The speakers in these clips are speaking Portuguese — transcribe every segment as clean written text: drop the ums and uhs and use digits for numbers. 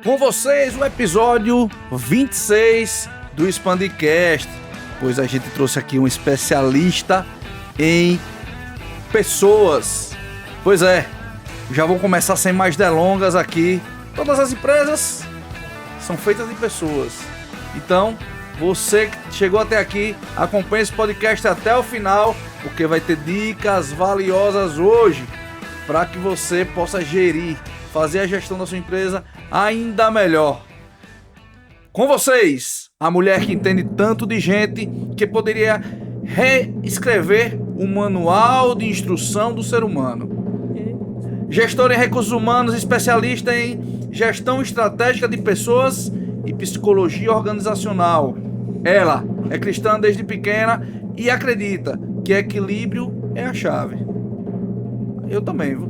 Com vocês o episódio 26 do Expandicast, pois a gente trouxe aqui um especialista em pessoas. Pois é, já vou começar sem mais delongas aqui. Todas as empresas são feitas de pessoas. Então, você que chegou até aqui, acompanhe esse podcast até o final, porque vai ter dicas valiosas hoje para que você possa gerir, fazer a gestão da sua empresa ainda melhor. Com vocês, a mulher que entende tanto de gente que poderia reescrever o manual de instrução do ser humano. Gestora em recursos humanos, especialista em gestão estratégica de pessoas e psicologia organizacional. Ela é cristã desde pequena e acredita que equilíbrio é a chave. Eu também, viu?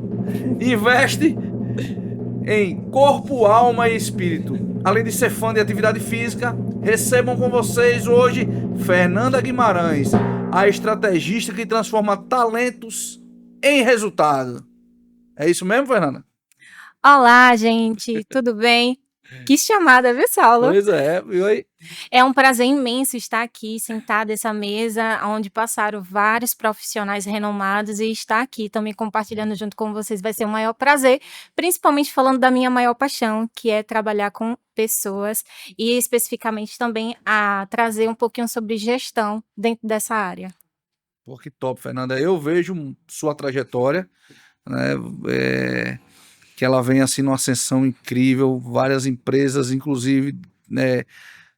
Investe em corpo, alma e espírito. Além de ser fã de atividade física, recebam com vocês hoje Fernanda Guimarães, a estrategista que transforma talentos em resultado. É isso mesmo, Fernanda? Olá, gente, tudo bem? Que chamada, viu, Saulo? Pois é, viu aí? É um prazer imenso estar aqui, sentada nessa mesa, onde passaram vários profissionais renomados e estar aqui também compartilhando junto com vocês vai ser um maior prazer, principalmente falando da minha maior paixão, que é trabalhar com pessoas e especificamente também a trazer um pouquinho sobre gestão dentro dessa área. Pô, que top, Fernanda. Eu vejo sua trajetória, né? Que ela vem assim numa ascensão incrível, várias empresas, inclusive, né,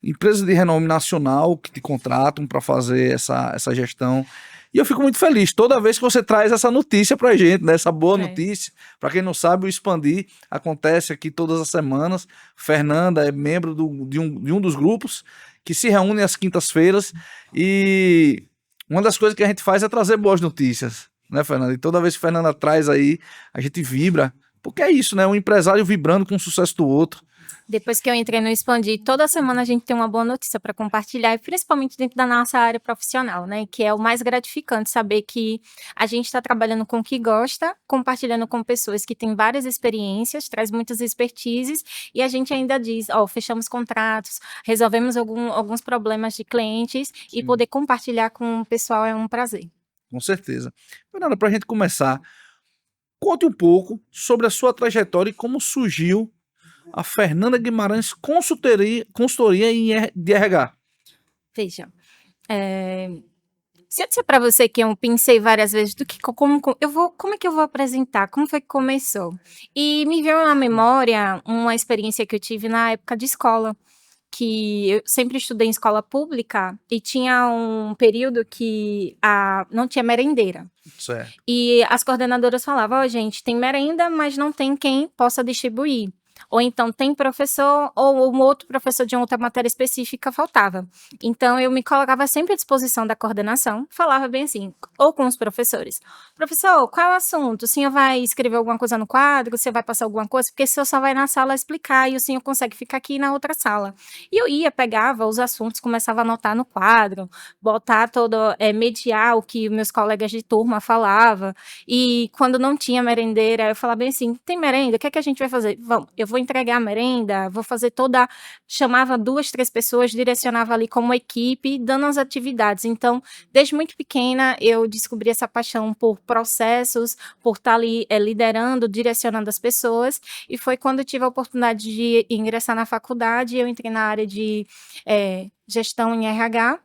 empresas de renome nacional que te contratam para fazer essa gestão. E eu fico muito feliz toda vez que você traz essa notícia pra gente, né? Essa boa notícia. Para quem não sabe, o Expandir acontece aqui todas as semanas. Fernanda é membro de um dos grupos que se reúne às quintas-feiras e uma das coisas que a gente faz é trazer boas notícias, né, Fernanda? E toda vez que a Fernanda traz aí, a gente vibra. Porque é isso, né? Um empresário vibrando com o sucesso do outro. Depois que eu entrei no Expandir, toda semana a gente tem uma boa notícia para compartilhar, e principalmente dentro da nossa área profissional, né? Que é o mais gratificante saber que a gente está trabalhando com o que gosta, compartilhando com pessoas que têm várias experiências, traz muitas expertises, e a gente ainda diz, fechamos contratos, resolvemos alguns problemas de clientes. Sim. E poder compartilhar com o pessoal é um prazer. Com certeza. Fernanda, para a gente começar, conte um pouco sobre a sua trajetória e como surgiu a Fernanda Guimarães consultoria de RH. Veja, se eu disser para você que eu pensei várias vezes como é que eu vou apresentar, como foi que começou? E me veio à memória uma experiência que eu tive na época de escola, que eu sempre estudei em escola pública e tinha um período que não tinha merendeira. Certo. E as coordenadoras falavam, gente, tem merenda, mas não tem quem possa distribuir. Ou então tem professor, ou um outro professor de outra matéria específica faltava. Então, eu me colocava sempre à disposição da coordenação, falava bem assim, ou com os professores. Professor, qual é o assunto? O senhor vai escrever alguma coisa no quadro? Você vai passar alguma coisa? Porque o senhor só vai na sala explicar e o senhor consegue ficar aqui na outra sala. E eu pegava os assuntos, começava a anotar no quadro, botar mediar o que meus colegas de turma falavam. E quando não tinha merendeira, eu falava bem assim, tem merenda? O que é que a gente vai fazer? Vamos, eu vou entregar a merenda, vou fazer chamava 2, 3 pessoas, direcionava ali como equipe, dando as atividades. Então, desde muito pequena, eu descobri essa paixão por processos, por estar ali liderando, direcionando as pessoas, e foi quando eu tive a oportunidade de ingressar na faculdade, eu entrei na área de gestão em RH,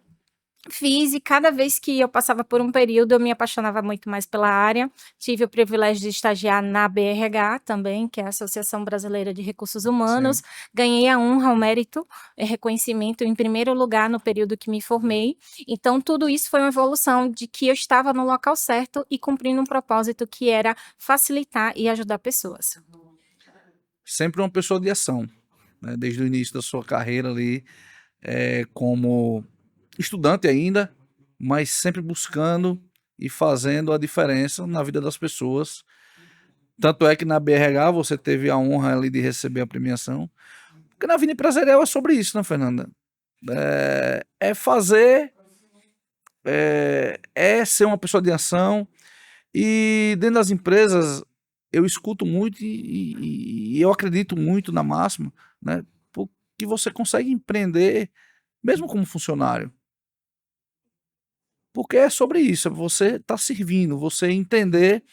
fiz, e cada vez que eu passava por um período, eu me apaixonava muito mais pela área. Tive o privilégio de estagiar na BRH também, que é a Associação Brasileira de Recursos Humanos. Sim. Ganhei a honra, o mérito, reconhecimento em primeiro lugar no período que me formei. Então, tudo isso foi uma evolução de que eu estava no local certo e cumprindo um propósito que era facilitar e ajudar pessoas. Sempre uma pessoa de ação, né? Desde o início da sua carreira ali, como estudante ainda, mas sempre buscando e fazendo a diferença na vida das pessoas. Tanto é que na BRH você teve a honra ali de receber a premiação. Porque na vida empresarial é sobre isso, né, Fernanda? É fazer, é ser uma pessoa de ação. E dentro das empresas eu escuto muito e eu acredito muito na máxima, né? Que você consegue empreender mesmo como funcionário. Porque é sobre isso, você está servindo, você entender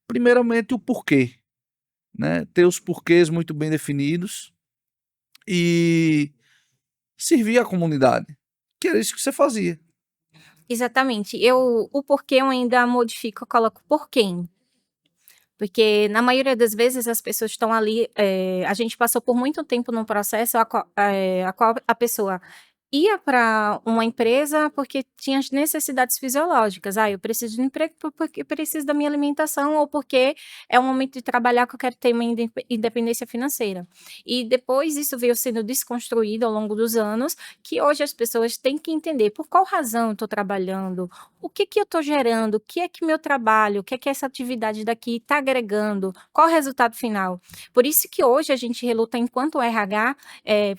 primeiramente o porquê, né? Ter os porquês muito bem definidos e servir a comunidade, que era isso que você fazia. Exatamente. O porquê eu ainda modifico, eu coloco por quem. Porque na maioria das vezes as pessoas estão ali, a gente passou por muito tempo num processo a qual a pessoa ia para uma empresa porque tinha as necessidades fisiológicas. Eu preciso de um emprego porque preciso da minha alimentação ou porque é o momento de trabalhar que eu quero ter uma independência financeira. E depois isso veio sendo desconstruído ao longo dos anos, que hoje as pessoas têm que entender por qual razão eu estou trabalhando, o que que eu estou gerando, o que é que meu trabalho, o que é que essa atividade daqui está agregando, qual o resultado final. Por isso que hoje a gente reluta enquanto RH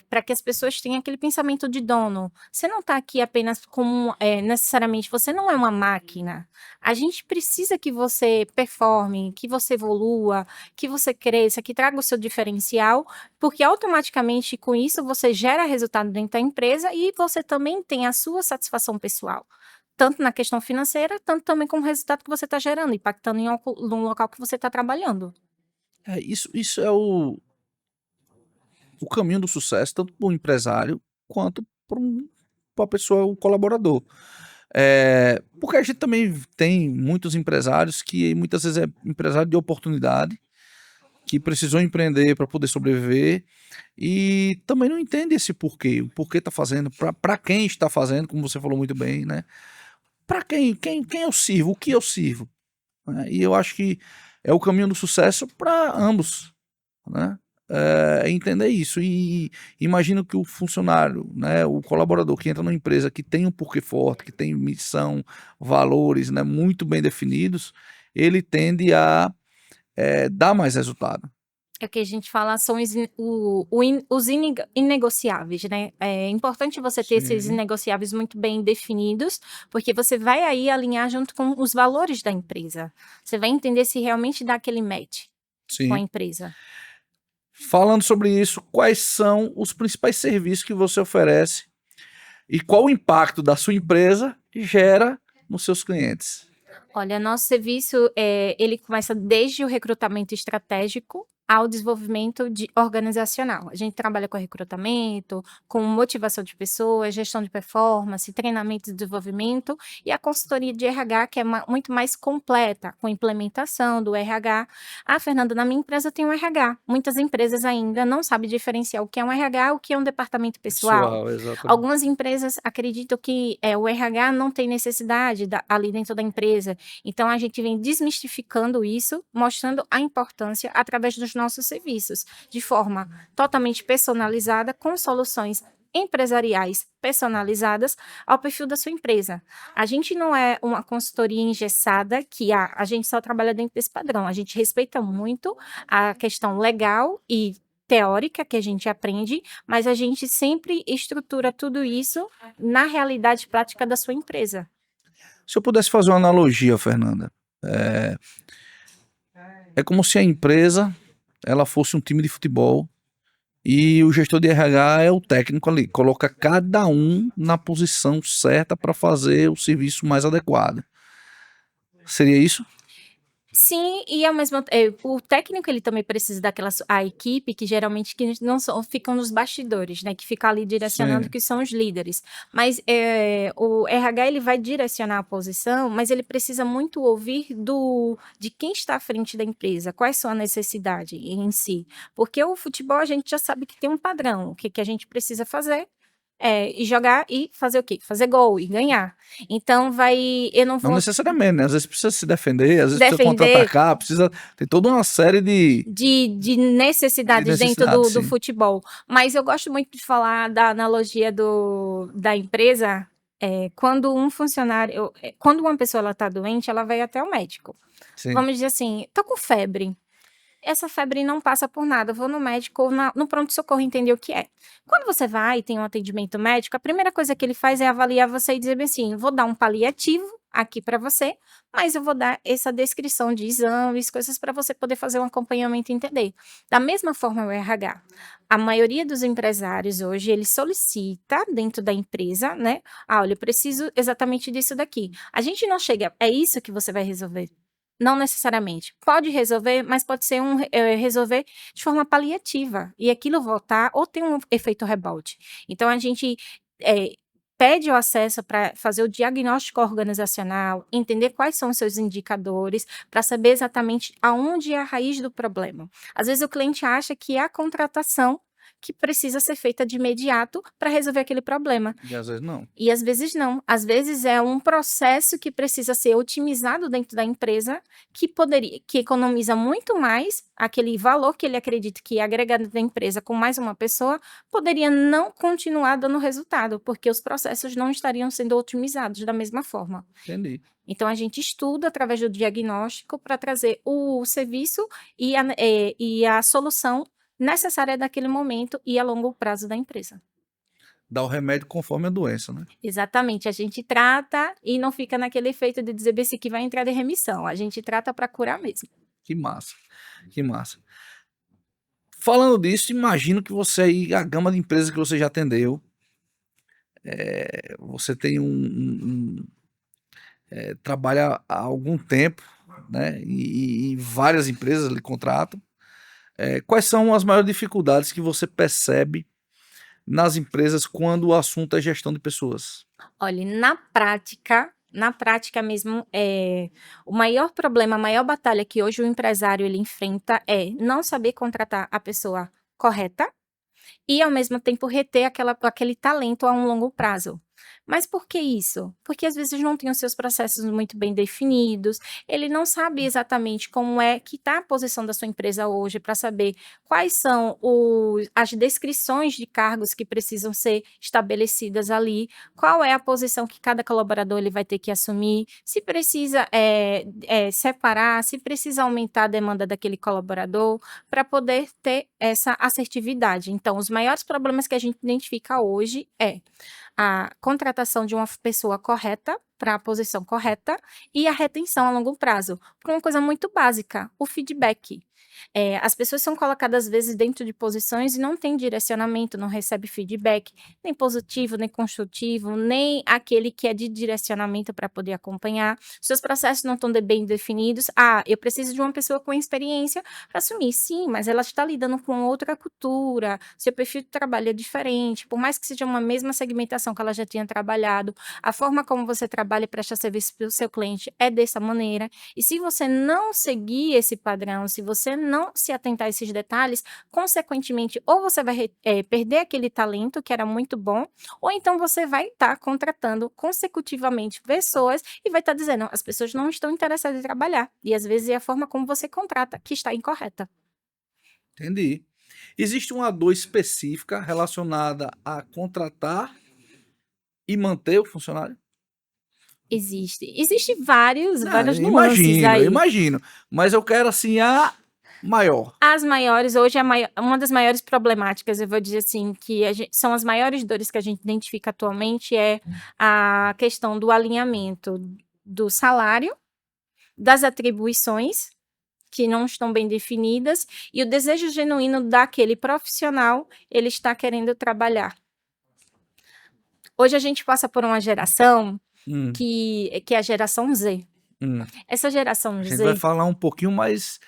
para que as pessoas tenham aquele pensamento de dono. Você não está aqui apenas como necessariamente, você não é uma máquina. A gente precisa que você performe, que você evolua, que você cresça, que traga o seu diferencial, porque automaticamente com isso você gera resultado dentro da empresa e você também tem a sua satisfação pessoal. Tanto na questão financeira, tanto também com o resultado que você está gerando, impactando no local que você está trabalhando. Isso é o caminho do sucesso, tanto para o empresário quanto para a pessoa, o colaborador. Porque a gente também tem muitos empresários que muitas vezes é empresário de oportunidade, que precisou empreender para poder sobreviver e também não entende esse porquê, o porquê está fazendo, para quem está fazendo, como você falou muito bem, né? Para quem eu sirvo, o que eu sirvo, né? E eu acho que é o caminho do sucesso para ambos, né? Entender isso e imagino que o funcionário, né, o colaborador que entra numa empresa que tem um porquê forte, que tem missão, valores, né, muito bem definidos, ele tende a dar mais resultado. É o que a gente fala, são os inegociáveis, né? É importante você ter esses Sim, inegociáveis muito bem definidos, porque você vai aí alinhar junto com os valores da empresa. Você vai entender se realmente dá aquele match com a sim. empresa. Falando sobre isso, quais são os principais serviços que você oferece e qual o impacto da sua empresa gera nos seus clientes? Olha, nosso serviço, ele começa desde o recrutamento estratégico ao desenvolvimento organizacional. A gente trabalha com recrutamento, com motivação de pessoas, gestão de performance, treinamento e desenvolvimento, e a consultoria de RH, que é muito mais completa, com implementação do RH. Fernanda, na minha empresa tem um RH. Muitas empresas ainda não sabem diferenciar o que é um RH, o que é um departamento pessoal. Pessoal, exatamente. Algumas empresas acreditam que o RH não tem necessidade ali dentro da empresa. Então, a gente vem desmistificando isso, mostrando a importância através dos nossos serviços, de forma totalmente personalizada, com soluções empresariais personalizadas ao perfil da sua empresa. A gente não é uma consultoria engessada que a gente só trabalha dentro desse padrão. A gente respeita muito a questão legal e teórica que a gente aprende, mas a gente sempre estrutura tudo isso na realidade prática da sua empresa. Se eu pudesse fazer uma analogia, Fernanda, é como se a empresa ela fosse um time de futebol e o gestor de RH é o técnico ali, coloca cada um na posição certa para fazer o serviço mais adequado. Seria isso? Sim, e ao mesmo o técnico ele também precisa a equipe que geralmente que não são, ficam nos bastidores, né, que fica ali direcionando, Sim. que são os líderes. Mas o RH ele vai direcionar a posição, mas ele precisa muito ouvir de quem está à frente da empresa, quais são a necessidade em si. Porque o futebol a gente já sabe que tem um padrão, o que, que a gente precisa fazer. E jogar e fazer o quê? Fazer gol e ganhar. Então eu não Não vou necessariamente, né? Às vezes precisa se defender, às vezes precisa defender contra-atacar, precisa. Tem toda uma série de de necessidades dentro necessidades, do sim. futebol. Mas eu gosto muito de falar da analogia da empresa, quando um funcionário, quando uma pessoa ela está doente, ela vai até o médico. Sim. Vamos dizer assim, tô com febre. essa febre não passa por nada, eu vou no médico ou no pronto-socorro entender o que é. Quando você vai e tem um atendimento médico, a primeira coisa que ele faz é avaliar você e dizer bem assim, vou dar um paliativo aqui para você, mas eu vou dar essa descrição de exames, coisas para você poder fazer um acompanhamento e entender. Da mesma forma o RH. A maioria dos empresários hoje, ele solicita dentro da empresa, né? Ah, olha, eu preciso exatamente disso daqui. A gente não chega, é isso que você vai resolver. Não necessariamente. Pode resolver, mas pode ser resolver de forma paliativa. E aquilo voltar ou ter um efeito rebote. Então, a gente pede o acesso para fazer o diagnóstico organizacional, entender quais são os seus indicadores, para saber exatamente aonde é a raiz do problema. Às vezes, o cliente acha que é a contratação que precisa ser feita de imediato para resolver aquele problema. E às vezes não. E às vezes não. Às vezes é um processo que precisa ser otimizado dentro da empresa, que economiza muito mais aquele valor que ele acredita que agregado da empresa com mais uma pessoa, poderia não continuar dando resultado, porque os processos não estariam sendo otimizados da mesma forma. Entendi. Então, a gente estuda através do diagnóstico para trazer o serviço e a solução necessária daquele momento e a longo prazo da empresa. Dá o remédio conforme a doença, né? Exatamente, a gente trata e não fica naquele efeito de dizer esse aqui vai entrar em remissão, a gente trata para curar mesmo. Que massa, que massa. Falando disso, imagino que você aí, a gama de empresas que você já atendeu, você tem trabalha há algum tempo, né? E várias empresas lhe contratam. Quais são as maiores dificuldades que você percebe nas empresas quando o assunto é gestão de pessoas? Olha, na prática mesmo, o maior problema, a maior batalha que hoje o empresário ele enfrenta é não saber contratar a pessoa correta e, ao mesmo tempo, reter aquele talento a um longo prazo. Mas por que isso? Porque às vezes não tem os seus processos muito bem definidos, ele não sabe exatamente como é que está a posição da sua empresa hoje para saber quais são as descrições de cargos que precisam ser estabelecidas ali, qual é a posição que cada colaborador ele vai ter que assumir, se precisa separar, se precisa aumentar a demanda daquele colaborador para poder ter essa assertividade. Então, os maiores problemas que a gente identifica hoje é a contratação de uma pessoa correta para a posição correta e a retenção a longo prazo, por uma coisa muito básica, o feedback. As pessoas são colocadas às vezes dentro de posições e não tem direcionamento, não recebe feedback, nem positivo, nem construtivo, nem aquele que é de direcionamento para poder acompanhar. Seus processos não estão bem definidos. Ah, eu preciso de uma pessoa com experiência para assumir. Sim, mas ela está lidando com outra cultura, seu perfil de trabalho é diferente, por mais que seja uma mesma segmentação que ela já tinha trabalhado, a forma como você trabalha e presta serviço para o seu cliente é dessa maneira. E se você não seguir esse padrão, se você não se atentar a esses detalhes, consequentemente, ou você vai perder aquele talento que era muito bom, ou então você vai estar contratando consecutivamente pessoas e vai estar dizendo, as pessoas não estão interessadas em trabalhar. E às vezes é a forma como você contrata que está incorreta. Entendi. Existe uma dor específica relacionada a contratar e manter o funcionário? Existe várias nuances Imagino, aí. eu imagino. Mas eu quero assim a maior. As maiores, hoje, uma das maiores problemáticas, eu vou dizer assim, que são as maiores dores que a gente identifica atualmente, é a questão do alinhamento do salário, das atribuições, que não estão bem definidas, e o desejo genuíno daquele profissional, ele está querendo trabalhar. Hoje a gente passa por uma geração que é a geração Z. Essa geração Z... A gente vai falar um pouquinho mais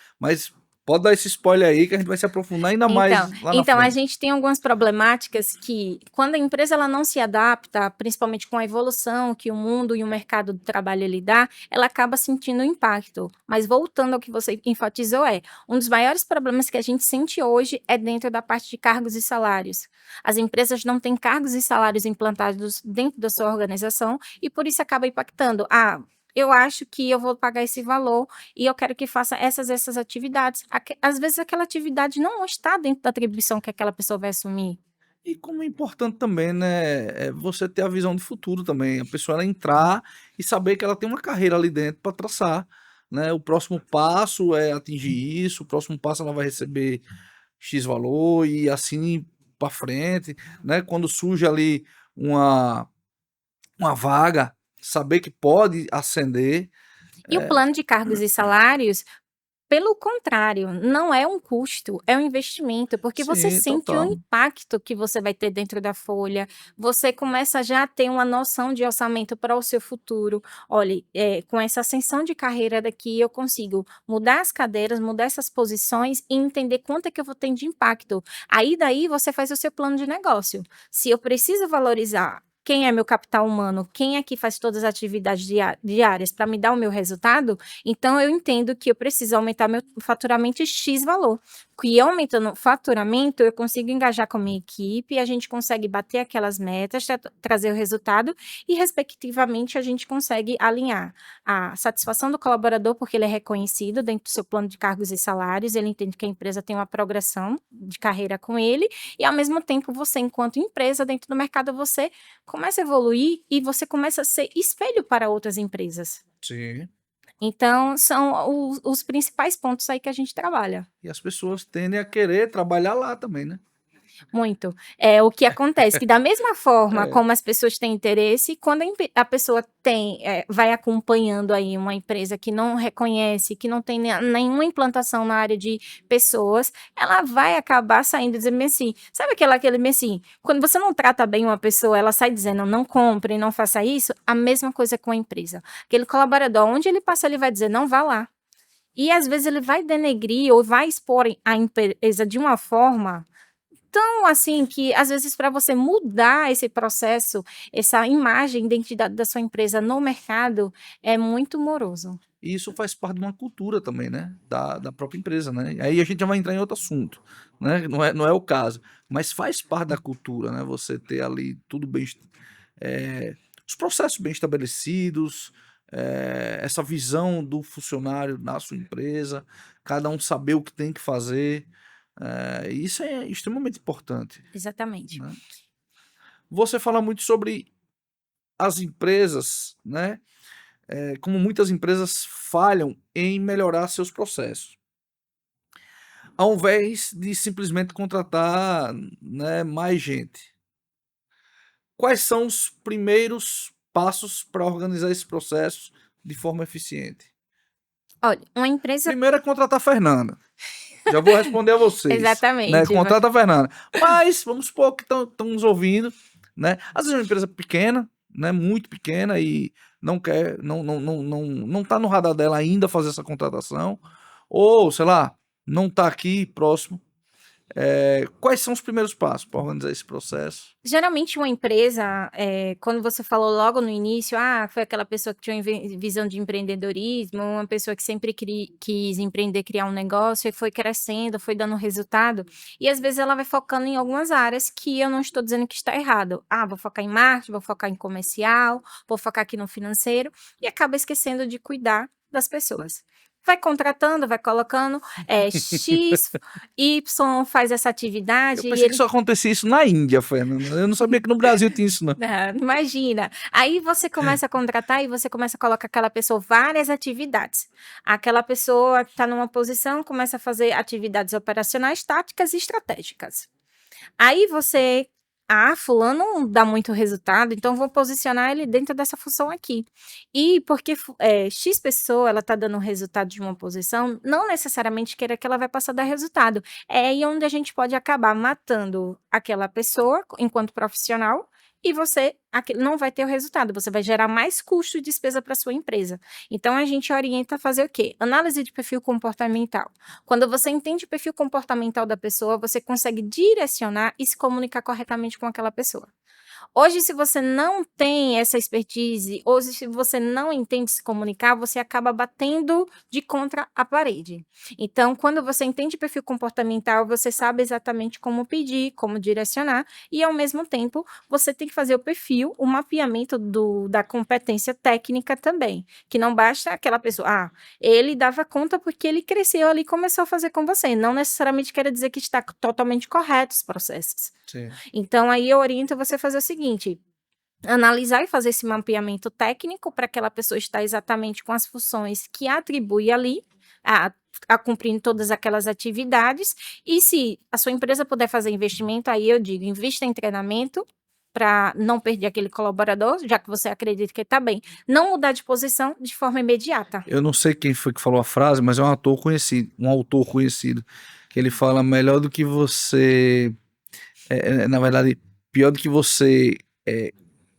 pode dar esse spoiler aí que a gente vai se aprofundar ainda mais lá na Então, a frente. gente tem algumas problemáticas que, quando a empresa ela não se adapta, principalmente com a evolução que o mundo e o mercado do trabalho ele dá, ela acaba sentindo impacto. Mas voltando ao que você enfatizou, um dos maiores problemas que a gente sente hoje é dentro da parte de cargos e salários. As empresas não têm cargos e salários implantados dentro da sua organização e por isso acaba impactando. Eu acho que eu vou pagar esse valor e eu quero que faça essas atividades. Às vezes aquela atividade não está dentro da atribuição que aquela pessoa vai assumir. E como é importante também, né, você ter a visão de futuro também, a pessoa ela entrar e saber que ela tem uma carreira ali dentro para traçar, né? O próximo passo é atingir isso, o próximo passo ela vai receber X valor e assim para frente, né? Quando surge ali uma, uma vaga, saber que pode ascender. E o plano de cargos e salários, pelo contrário, não é um custo, é um investimento, porque você Sim, sente o total. impacto que você vai ter dentro da folha, você começa já a ter uma noção de orçamento para o seu futuro. Olha, com essa ascensão de carreira daqui, eu consigo mudar as cadeiras, mudar essas posições e entender quanto é que eu vou ter de impacto. Aí daí você faz o seu plano de negócio. Se eu preciso valorizar quem é meu capital humano, quem é que faz todas as atividades diárias para me dar o meu resultado, então eu entendo que eu preciso aumentar meu faturamento em X valor. E aumentando o faturamento, eu consigo engajar com a minha equipe, e a gente consegue bater aquelas metas, trazer o resultado e, respectivamente, a gente consegue alinhar a satisfação do colaborador, porque ele é reconhecido dentro do seu plano de cargos e salários, ele entende que a empresa tem uma progressão de carreira com ele, e ao mesmo tempo você, enquanto empresa dentro do mercado, você começa a evoluir e você começa a ser espelho para outras empresas. Sim. Então, são os principais pontos aí que a gente trabalha. E as pessoas tendem a querer trabalhar lá também, né? Muito. É o que acontece, que da mesma forma É. como as pessoas têm interesse, quando a pessoa vai acompanhando aí uma empresa que não reconhece, que não tem nenhuma implantação na área de pessoas, ela vai acabar saindo dizendo assim, sabe aquele assim, quando você não trata bem uma pessoa, ela sai dizendo, não compre, não faça isso, a mesma coisa com a empresa. Aquele colaborador, onde ele passa, ele vai dizer, não vá lá. E às vezes ele vai denegrir ou vai expor a empresa de uma forma tão assim que, às vezes, para você mudar esse processo, essa imagem, identidade da sua empresa no mercado, é muito moroso. E isso faz parte de uma cultura também, né? Da própria empresa, né? Aí a gente já vai entrar em outro assunto, né? Não é o caso, mas faz parte da cultura, né? Você ter ali tudo bem, os processos bem estabelecidos, essa visão do funcionário na sua empresa, cada um saber o que tem que fazer, isso é extremamente importante, Exatamente. né? Você fala muito sobre as empresas, né? Como muitas empresas falham em melhorar seus processos, ao invés de simplesmente contratar, né, mais gente. Quais são os primeiros passos para organizar esse processo de forma eficiente? Olha, uma empresa Primeiro é contratar a Fernanda. Já vou responder a vocês, né? exatamente, Contrata a Fernanda. Mas vamos supor que estão nos ouvindo, né? Às vezes é uma empresa pequena, né? Muito pequena e não quer, não tá no radar dela ainda fazer essa contratação, ou sei lá, não tá aqui próximo. Quais são os primeiros passos para organizar esse processo? geralmente uma empresa, quando você falou logo no início, foi aquela pessoa que tinha uma visão de empreendedorismo, uma pessoa que sempre quis empreender, criar um negócio e foi crescendo, foi dando resultado. E às vezes ela vai focando em algumas áreas que eu não estou dizendo que está errado. Vou focar em marketing, vou focar em comercial, vou focar aqui no financeiro e acaba esquecendo de cuidar das pessoas. Vai contratando, vai colocando X, Y, faz essa Eu atividade e pensei que ele só acontecia isso na Índia, Fernanda. Eu não sabia que no Brasil tinha isso, não. imagina. Aí você começa a contratar e você começa a colocar aquela pessoa várias atividades. Aquela pessoa que está numa posição começa a fazer atividades operacionais, táticas e estratégicas. Aí você, fulano não dá muito resultado, então vou posicionar ele dentro dessa função aqui. E porque X pessoa, ela tá dando resultado de uma posição, não necessariamente queira que ela vai passar a dar resultado. É aí onde a gente pode acabar matando aquela pessoa enquanto profissional e você não vai ter o resultado, você vai gerar mais custo e despesa para sua empresa. Então a gente orienta a fazer o quê? Análise de perfil comportamental. Quando você entende o perfil comportamental da pessoa, você consegue direcionar e se comunicar corretamente com aquela pessoa. Hoje, se você não tem essa expertise, hoje, se você não entende se comunicar, você acaba batendo de contra a parede. Então, quando você entende perfil comportamental, você sabe exatamente como pedir, como direcionar, e ao mesmo tempo, você tem que fazer o perfil, o mapeamento da competência técnica também. Que não basta aquela pessoa, ele dava conta porque ele cresceu ali e começou a fazer com você. Não necessariamente quer dizer que está totalmente correto os processos. Sim. Então, aí eu oriento você a fazer o seguinte: analisar e fazer esse mapeamento técnico para aquela pessoa estar exatamente com as funções que atribui ali, a, a cumprindo todas aquelas atividades. E se a sua empresa puder fazer investimento, aí eu digo, invista em treinamento para não perder aquele colaborador, já que você acredita que está bem. Não mudar de posição de forma imediata. Eu não sei quem foi que falou a frase, mas é um autor conhecido, que ele fala melhor do que você, na verdade, pior do que você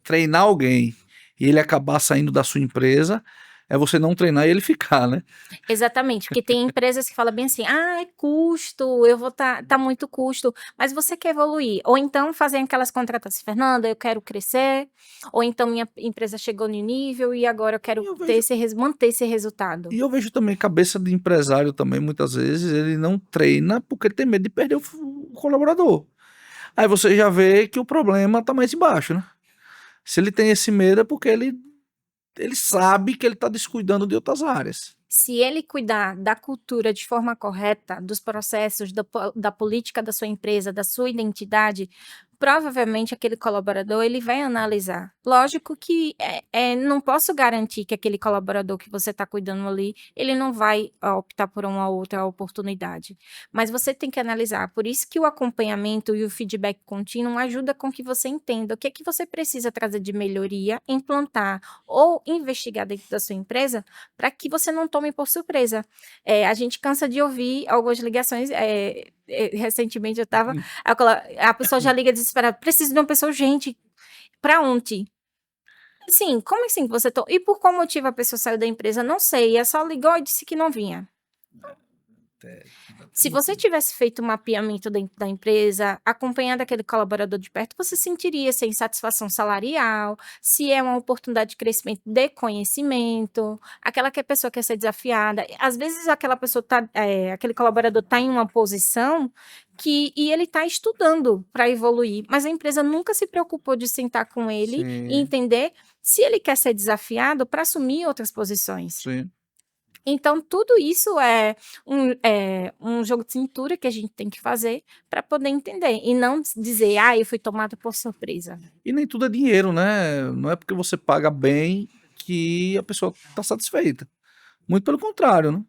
treinar alguém e ele acabar saindo da sua empresa, é você não treinar e ele ficar, né? Exatamente, porque tem empresas que falam bem assim, é custo, eu vou tá muito custo, mas você quer evoluir, ou então fazer aquelas contratações, Fernanda, eu quero crescer, ou então minha empresa chegou no nível e agora eu quero manter esse resultado. E eu vejo também cabeça de empresário também, muitas vezes, ele não treina porque ele tem medo de perder o colaborador. Aí você já vê que o problema tá mais embaixo, né? Se ele tem esse medo é porque ele sabe que ele está descuidando de outras áreas. Se ele cuidar da cultura de forma correta, dos processos, da política da sua empresa, da sua identidade, provavelmente aquele colaborador ele vai analisar. Lógico que não posso garantir que aquele colaborador que você está cuidando ali, ele não vai optar por uma outra oportunidade. Mas você tem que analisar. Por isso que o acompanhamento e o feedback contínuo ajuda com que você entenda o que é que você precisa trazer de melhoria, implantar ou investigar dentro da sua empresa para que você não tome por surpresa. A gente cansa de ouvir algumas ligações. Recentemente eu estava, a pessoa já liga desesperada, preciso de uma pessoa urgente, para ontem. Sim, como assim você... E por qual motivo a pessoa saiu da empresa? Não sei, só ligou e disse que não vinha. Se você tivesse feito um mapeamento dentro da empresa, acompanhado aquele colaborador de perto, você sentiria se é insatisfação salarial, se é uma oportunidade de crescimento de conhecimento, aquela que a pessoa quer ser desafiada. Às vezes aquela pessoa aquele colaborador está em uma posição e ele está estudando para evoluir, mas a empresa nunca se preocupou de sentar com ele e entender se ele quer ser desafiado para assumir outras posições. Sim. Então, tudo isso é um jogo de cintura que a gente tem que fazer para poder entender. E não dizer, eu fui tomada por surpresa. E nem tudo é dinheiro, né? Não é porque você paga bem que a pessoa está satisfeita. Muito pelo contrário, né?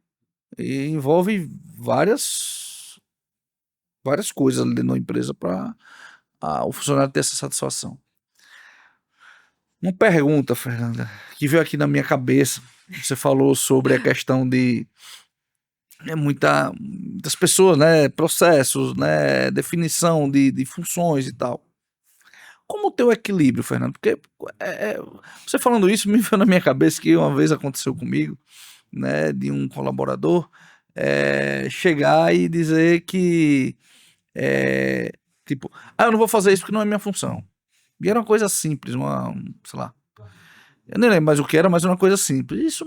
E envolve várias coisas ali na empresa para o funcionário ter essa satisfação. Uma pergunta, Fernanda, que veio aqui na minha cabeça. Você falou sobre a questão de muitas pessoas, né? Processos, né? Definição de funções e tal. Como ter o equilíbrio, Fernando? Porque você falando isso me veio na minha cabeça que uma vez aconteceu comigo, né? De um colaborador chegar e dizer que tipo, eu não vou fazer isso porque não é minha função. E era uma coisa simples, sei lá. Eu nem lembro mais o que era, mas era uma coisa simples. Isso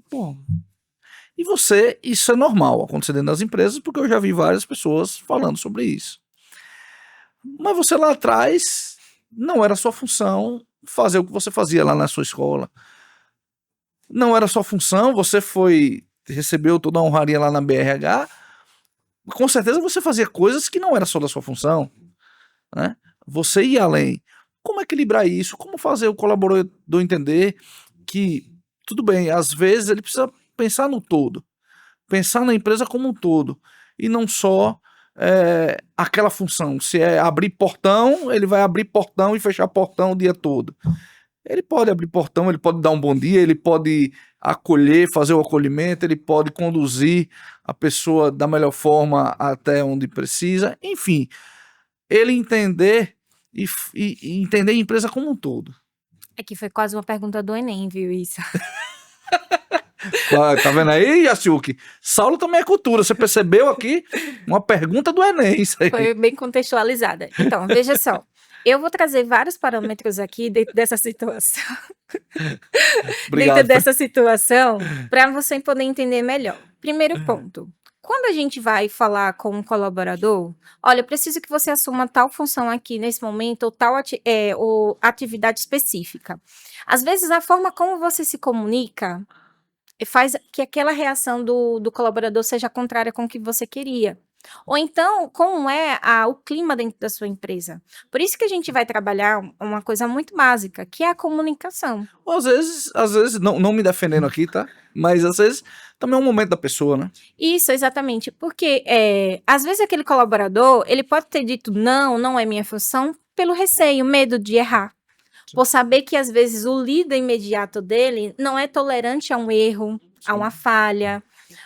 pô. E isso é normal acontecer dentro das empresas, porque eu já vi várias pessoas falando sobre isso. Mas você lá atrás, não era sua função fazer o que você fazia lá na sua escola. Não era sua função, você recebeu toda a honraria lá na BRH, com certeza você fazia coisas que não era só da sua função, né? Você ia além. Como equilibrar isso? Como fazer o colaborador entender que, tudo bem, às vezes ele precisa pensar no todo, pensar na empresa como um todo, e não só aquela função. Se é abrir portão, ele vai abrir portão e fechar portão o dia todo. Ele pode abrir portão, ele pode dar um bom dia, ele pode acolher, fazer o acolhimento, ele pode conduzir a pessoa da melhor forma até onde precisa, enfim, ele entender e entender a empresa como um todo. Que foi quase uma pergunta do Enem, viu isso? Tá vendo aí, Yasuki? Saulo também é cultura, você percebeu aqui? Uma pergunta do Enem, isso aí. Foi bem contextualizada. Então, veja só. Eu vou trazer vários parâmetros aqui dentro dessa situação. Obrigado. Dentro dessa situação, para você poder entender melhor. Primeiro ponto. Quando a gente vai falar com um colaborador, olha, eu preciso que você assuma tal função aqui nesse momento, ou tal ou atividade específica. Às vezes, a forma como você se comunica faz que aquela reação do colaborador seja contrária com o que você queria. Ou então, como é o clima dentro da sua empresa. Por isso que a gente vai trabalhar uma coisa muito básica, que é a comunicação. Ou às vezes não me defendendo aqui, tá? Mas às vezes também é um momento da pessoa, né? Isso, exatamente. Porque, às vezes, aquele colaborador, ele pode ter dito, não, não é minha função, pelo receio, medo de errar. Por saber que, às vezes, o líder imediato dele não é tolerante a um erro, a uma falha,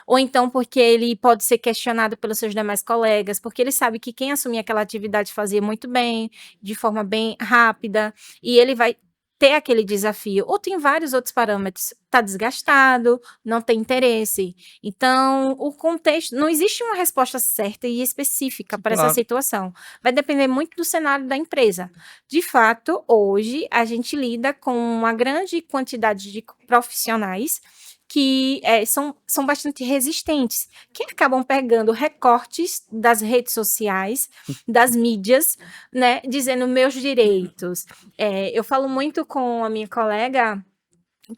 ou então porque ele pode ser questionado pelos seus demais colegas, porque ele sabe que quem assumia aquela atividade fazia muito bem, de forma bem rápida, e ele vai ter aquele desafio. Ou tem vários outros parâmetros, está desgastado, não tem interesse. Então, o contexto, não existe uma resposta certa e específica para essa Claro. situação. Vai depender muito do cenário da empresa. De fato, hoje a gente lida com uma grande quantidade de profissionais que são bastante resistentes, que acabam pegando recortes das redes sociais, das mídias, né, dizendo meus direitos. Eu falo muito com a minha colega,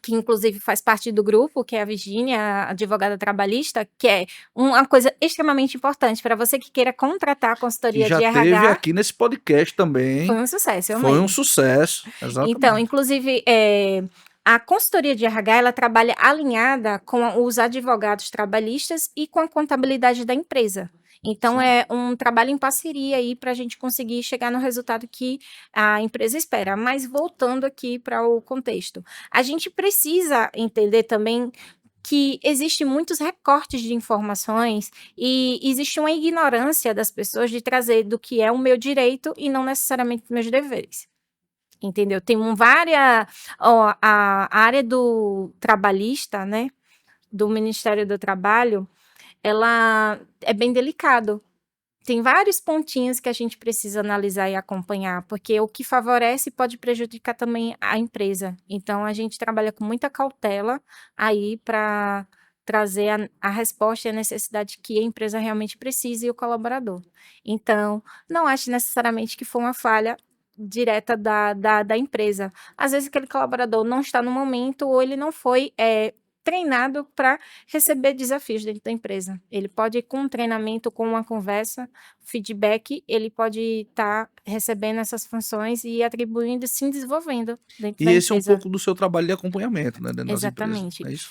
que inclusive faz parte do grupo, que é a Virgínia, a advogada trabalhista, que é uma coisa extremamente importante para você que queira contratar a Que consultoria já de teve RH. aqui nesse podcast também. Foi um sucesso, eu Foi um amei. sucesso, Então, exatamente. inclusive, a consultoria de RH, ela trabalha alinhada com os advogados trabalhistas e com a contabilidade da empresa. Então, Sim. é um trabalho em parceria aí para a gente conseguir chegar no resultado que a empresa espera. Mas voltando aqui para o contexto, a gente precisa entender também que existem muitos recortes de informações e existe uma ignorância das pessoas de trazer do que é o meu direito e não necessariamente meus deveres. Entendeu? Tem várias. Ó, a área do trabalhista, né? Do Ministério do Trabalho, ela é bem delicado. Tem vários pontinhos que a gente precisa analisar e acompanhar, porque o que favorece pode prejudicar também a empresa. Então, a gente trabalha com muita cautela aí para trazer a resposta e a necessidade que a empresa realmente precisa e o colaborador. Então, não acho necessariamente que foi uma falha direta da empresa. Às vezes, aquele colaborador não está no momento ou ele não foi treinado para receber desafios dentro da empresa. Ele pode, com um treinamento, com uma conversa, feedback, ele pode estar recebendo essas funções e atribuindo e se desenvolvendo dentro E da esse é um empresa. pouco do seu trabalho de acompanhamento, né, dentro das empresas, Exatamente. não é isso?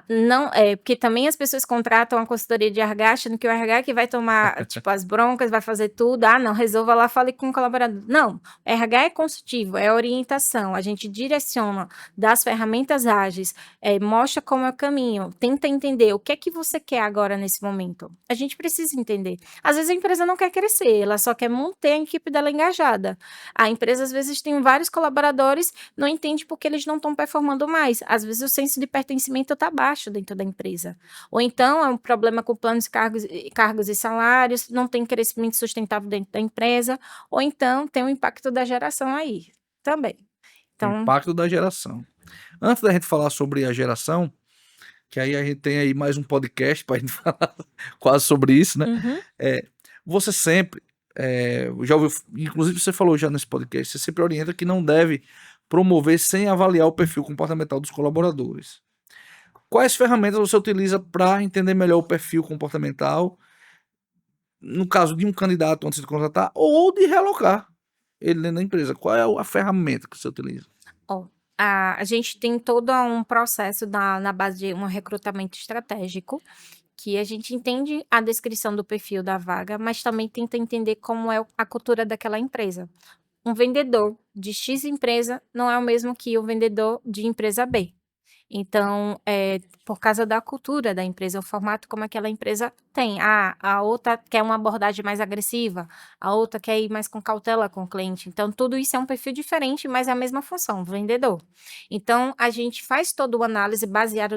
Não, porque também as pessoas contratam a consultoria de RH achando que o RH é que vai tomar, tipo, as broncas, vai fazer tudo. Não, resolva lá, fale com o colaborador. Não, RH é consultivo, é orientação. A gente direciona, dá as ferramentas ágeis, mostra como é o caminho, tenta entender o que é que você quer agora nesse momento. A gente precisa entender. Às vezes a empresa não quer crescer, ela só quer manter a equipe dela engajada. A empresa, às vezes, tem vários colaboradores, não entende porque eles não estão performando mais. Às vezes o senso de pertencimento está baixo dentro da empresa. Ou então é um problema com planos de cargos e salários, não tem crescimento sustentável dentro da empresa, ou então tem o impacto da geração aí também. O Então, impacto da geração. Antes da gente falar sobre a geração, que aí a gente tem aí mais um podcast para a gente falar quase sobre isso, né? Você sempre, já ouviu, inclusive você falou já nesse podcast, você sempre orienta que não deve promover sem avaliar o perfil comportamental dos colaboradores. Quais ferramentas você utiliza para entender melhor o perfil comportamental, no caso de um candidato antes de contratar, ou de realocar ele dentro da empresa? Qual é a ferramenta que você utiliza? ó, a gente tem todo um processo na base de um recrutamento estratégico, que a gente entende a descrição do perfil da vaga, mas também tenta entender como é a cultura daquela empresa. Um vendedor de X empresa não é o mesmo que o vendedor de empresa B. Então, por causa da cultura da empresa, o formato como aquela empresa tem. A outra quer uma abordagem mais agressiva, a outra quer ir mais com cautela com o cliente. Então, tudo isso é um perfil diferente, mas é a mesma função, vendedor. Então, a gente faz toda uma análise baseada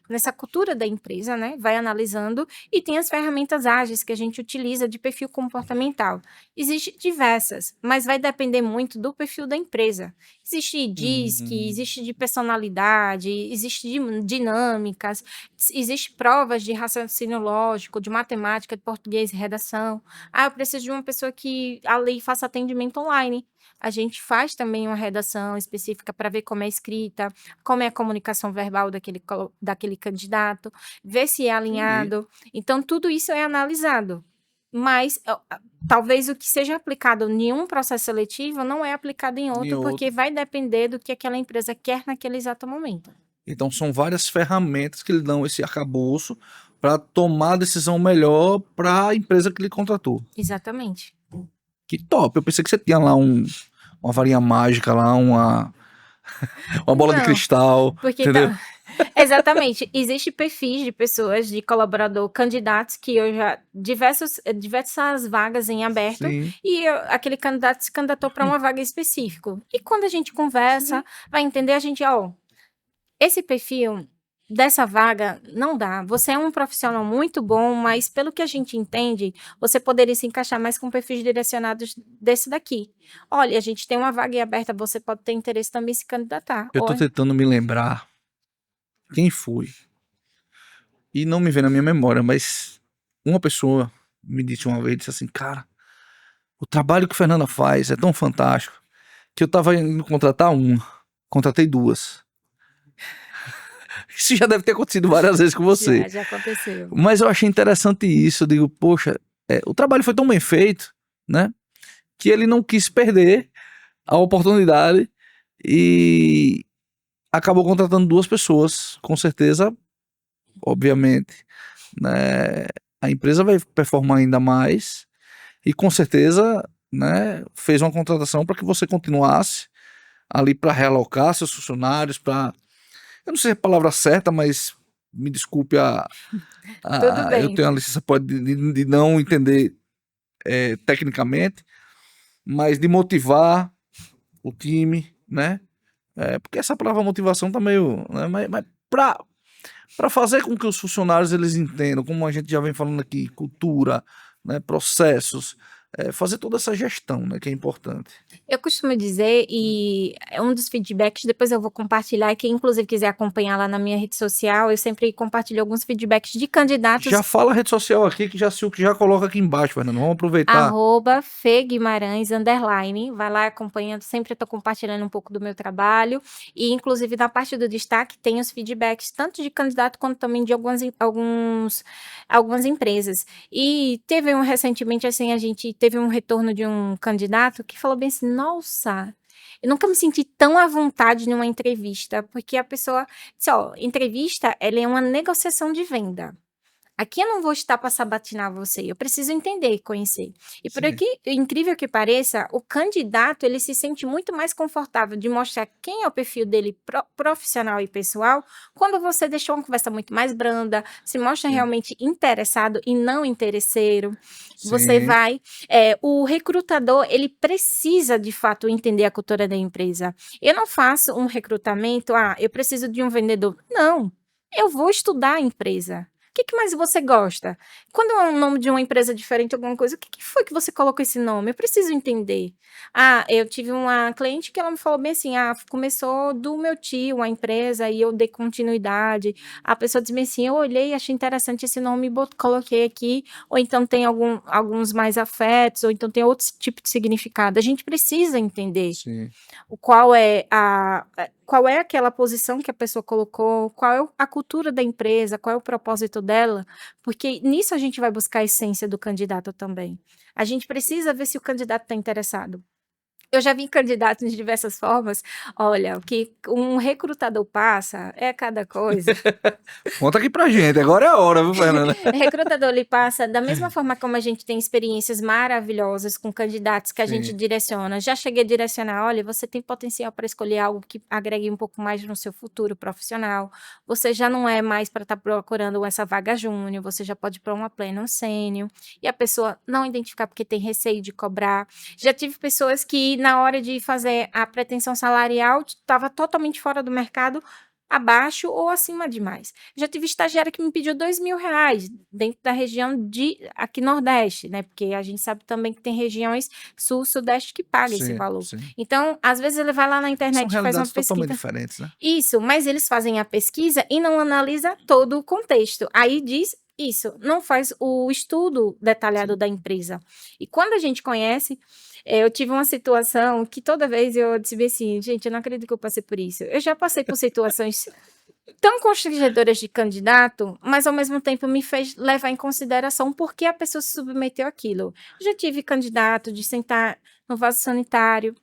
nessa cultura da empresa, né? Vai analisando e tem as ferramentas ágeis que a gente utiliza de perfil comportamental. Existem diversas, mas vai depender muito do perfil da empresa. Existe DISC, existe de personalidade, existe de dinâmicas, existe provas de raciocínio lógico, de matemática, de português e redação. Eu preciso de uma pessoa que ali faça atendimento online. A gente faz também uma redação específica para ver como é escrita, como é a comunicação verbal daquele candidato, ver se é alinhado. Então, tudo isso é analisado. mas talvez o que seja aplicado em um processo seletivo não é aplicado em outro, porque vai depender do que aquela empresa quer naquele exato momento. Então, são várias ferramentas que lhe dão esse arcabouço para tomar a decisão melhor para a empresa que lhe contratou. Exatamente. Que top! Eu pensei que você tinha lá uma varinha mágica, lá uma bola de cristal, porque entendeu? Exatamente. Existem perfis de pessoas, de colaborador, candidatos que eu já... diversas vagas em aberto. Sim. E aquele candidato se candidatou para uma vaga específica. E quando a gente conversa, vai entender, a gente, esse perfil dessa vaga não dá. Você é um profissional muito bom, mas pelo que a gente entende, você poderia se encaixar mais com perfis direcionados desse daqui. Olha, a gente tem uma vaga aberta, você pode ter interesse também em se candidatar. Eu tô tentando me lembrar quem foi. E não me vem na minha memória, mas uma pessoa me disse uma vez, disse assim, cara, o trabalho que a Fernanda faz é tão fantástico que eu tava indo contratar contratei 2. Isso já deve ter acontecido várias vezes com você. Já aconteceu. Mas eu achei interessante isso. Eu digo, poxa, o trabalho foi tão bem feito, né? Que ele não quis perder a oportunidade e acabou contratando 2 pessoas. Com certeza, obviamente, né? A empresa vai performar ainda mais e com certeza, né? Fez uma contratação para que você continuasse ali para realocar seus funcionários, para... Eu não sei a palavra certa, mas me desculpe Tudo bem. eu tenho a licença de não entender tecnicamente, mas de motivar o time, né? Porque essa palavra motivação tá meio... Né? Mas para fazer com que os funcionários eles entendam, como a gente já vem falando aqui, cultura, né? Processos, fazer toda essa gestão, né? Que é importante. Eu costumo dizer, e é um dos feedbacks, depois eu vou compartilhar, e quem inclusive quiser acompanhar lá na minha rede social, eu sempre compartilho alguns feedbacks de candidatos. Já fala a rede social aqui, que já coloca aqui embaixo, Fernando, vamos aproveitar. @FeGuimarães_, vai lá acompanhando, sempre eu tô compartilhando um pouco do meu trabalho, e inclusive na parte do destaque tem os feedbacks, tanto de candidato quanto também de algumas empresas. E teve recentemente, assim, a gente teve um retorno de um candidato que falou bem assim, nossa, eu nunca me senti tão à vontade numa entrevista, porque a pessoa disse, entrevista, ela é uma negociação de venda. Aqui eu não vou estar para sabatinar você, eu preciso entender e conhecer. E por aqui, incrível que pareça, o candidato, ele se sente muito mais confortável de mostrar quem é o perfil dele profissional e pessoal, quando você deixou uma conversa muito mais branda, se mostra realmente interessado e não interesseiro. Você vai... o recrutador, ele precisa, de fato, entender a cultura da empresa. Eu não faço um recrutamento, eu preciso de um vendedor. Não, eu vou estudar a empresa. O que mais você gosta? Quando é o nome de uma empresa diferente, alguma coisa, o que foi que você colocou esse nome? Eu preciso entender. Eu tive uma cliente que ela me falou bem assim, começou do meu tio, a empresa, e eu dei continuidade. A pessoa disse bem assim, eu olhei, achei interessante esse nome, coloquei aqui, ou então tem alguns mais afetos, ou então tem outro tipo de significado. A gente precisa entender qual é aquela posição que a pessoa colocou, qual é a cultura da empresa, qual é o propósito dela, porque nisso a gente vai buscar a essência do candidato também. A gente precisa ver se o candidato está interessado. Eu já vi candidatos de diversas formas. Olha, o que um recrutador passa é cada coisa. Conta aqui pra gente, agora é a hora, viu, Fernanda? Recrutador, ele passa da mesma forma como a gente tem experiências maravilhosas com candidatos que a gente direciona. Já cheguei a direcionar, olha, você tem potencial para escolher algo que agregue um pouco mais no seu futuro profissional. Você já não é mais para estar procurando essa vaga júnior, você já pode ir para uma plena, um sênior. E a pessoa não identificar porque tem receio de cobrar. Já tive pessoas que na hora de fazer a pretensão salarial, estava totalmente fora do mercado, abaixo ou acima demais. Já tive estagiária que me pediu R$2.000 dentro da região aqui Nordeste, né? Porque a gente sabe também que tem regiões Sul, Sudeste que pagam esse valor. Então, às vezes ele vai lá na internet e faz uma pesquisa. Totalmente diferentes, né? Isso, mas eles fazem a pesquisa e não analisa todo o contexto. Aí diz isso, não faz o estudo detalhado da empresa. E quando a gente conhece... eu tive uma situação que toda vez eu disse assim, gente, eu não acredito que eu passei por isso. Eu já passei por situações tão constrangedoras de candidato, mas ao mesmo tempo me fez levar em consideração por que a pessoa se submeteu àquilo. Já tive candidato de sentar no vaso sanitário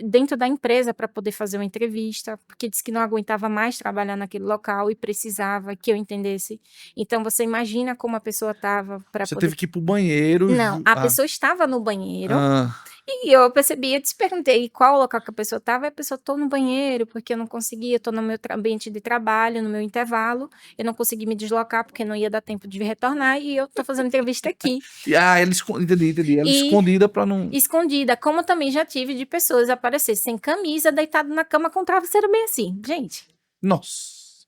dentro da empresa para poder fazer uma entrevista, porque disse que não aguentava mais trabalhar naquele local e precisava que eu entendesse. Então você imagina como a pessoa estava para Você poder... teve que ir pro banheiro. Não, a pessoa estava no banheiro. Ah, E eu percebi, eu te perguntei qual local que a pessoa estava, e a pessoa, tô no banheiro, porque eu não conseguia, tô no meu ambiente de trabalho, no meu intervalo, eu não consegui me deslocar, porque não ia dar tempo de retornar, e eu tô fazendo entrevista aqui. entendi. Ela E- escondida pra não... Escondida, como também já tive de pessoas aparecer sem camisa, deitado na cama com o travesseiro bem assim. Gente, Nossa.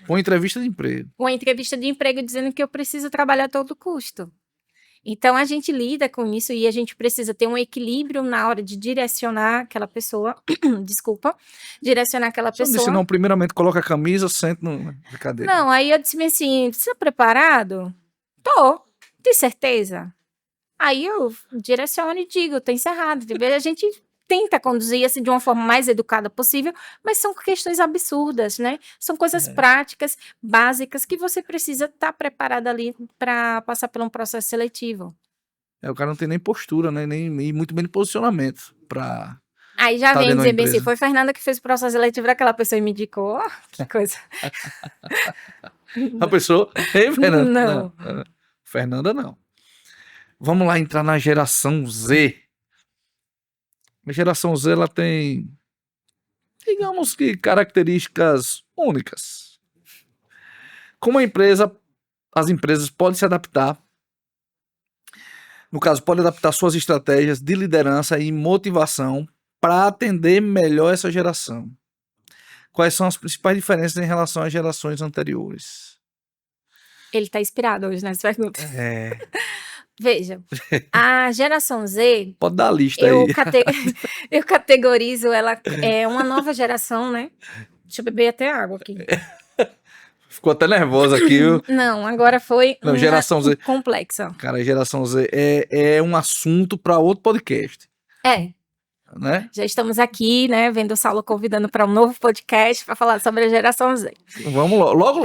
Com entrevista de emprego. uma entrevista de emprego dizendo que eu preciso trabalhar a todo custo. Então, a gente lida com isso e a gente precisa ter um equilíbrio na hora de direcionar aquela pessoa, desculpa, direcionar aquela Você não disse, pessoa. não, primeiramente coloca a camisa, senta na cadeira. Não, aí eu disse assim, você tá preparado? Tô, tem certeza? Aí eu direciono e digo, tá encerrado, entendeu? A gente tenta conduzir assim de uma forma mais educada possível, mas são questões absurdas, né? São coisas práticas, básicas, que você precisa estar preparado ali para passar por um processo seletivo. O cara não tem nem postura, né? Nem muito bem posicionamento pra... Aí já Tá vem dentro da dizer bem assim, empresa. foi Fernanda que fez o processo seletivo daquela pessoa e me indicou. Ó, que coisa. A pessoa... Ei, Fernanda. Não. Fernanda, não. Vamos lá entrar na geração Z. A geração Z, ela tem, digamos que, características únicas. Como as empresas podem se adaptar, no caso, podem adaptar suas estratégias de liderança e motivação para atender melhor essa geração. Quais são as principais diferenças em relação às gerações anteriores? Ele tá inspirado hoje nessa pergunta. É, Veja, a geração Z, pode dar a lista eu, aí. eu categorizo ela, é uma nova geração, né? Deixa eu beber até água aqui. Ficou até nervosa aqui, viu? Não, agora foi Não, geração Z. complexa. Cara, geração Z é um assunto para outro podcast, É, né? já estamos aqui, né, vendo o Saulo convidando para um novo podcast para falar sobre a geração Z. Vamos logo.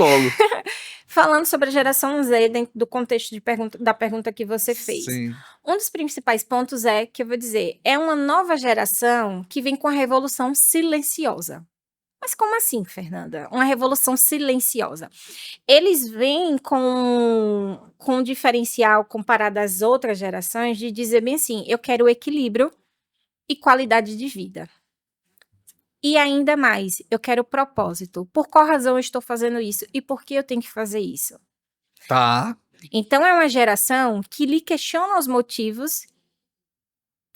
Falando sobre a geração Z dentro do contexto da pergunta que você fez. Sim. Um dos principais pontos é que eu vou dizer, é uma nova geração que vem com a revolução silenciosa. Mas como assim, Fernanda? Uma revolução silenciosa. Eles vêm com um diferencial comparado às outras gerações de dizer bem assim, eu quero equilíbrio e qualidade de vida. E ainda mais, eu quero propósito. Por qual razão eu estou fazendo isso? E por que eu tenho que fazer isso? Tá. Então, é uma geração que lhe questiona os motivos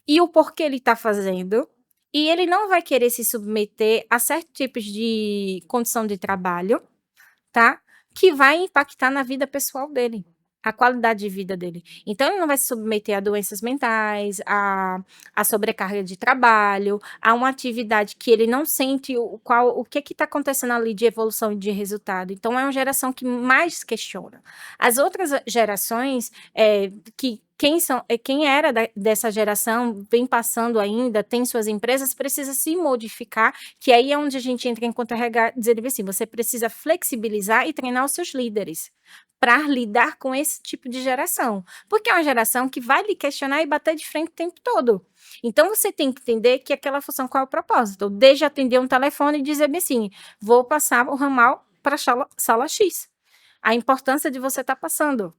e o porquê ele está fazendo. E ele não vai querer se submeter a certos tipos de condição de trabalho, tá? Que vai impactar na vida pessoal dele, a qualidade de vida dele. Então, ele não vai se submeter a doenças mentais, a sobrecarga de trabalho, a uma atividade que ele não sente o que está acontecendo ali de evolução e de resultado. Então, é uma geração que mais questiona. As outras gerações, quem era dessa geração, vem passando ainda, tem suas empresas, precisa se modificar, que aí é onde a gente entra em contra-regar, dizendo assim, você precisa flexibilizar e treinar os seus líderes para lidar com esse tipo de geração. Porque é uma geração que vai lhe questionar e bater de frente o tempo todo. Então, você tem que entender que aquela função, qual é o propósito? Desde atender um telefone e dizer bem assim, vou passar o ramal para a sala X. A importância de você estar passando.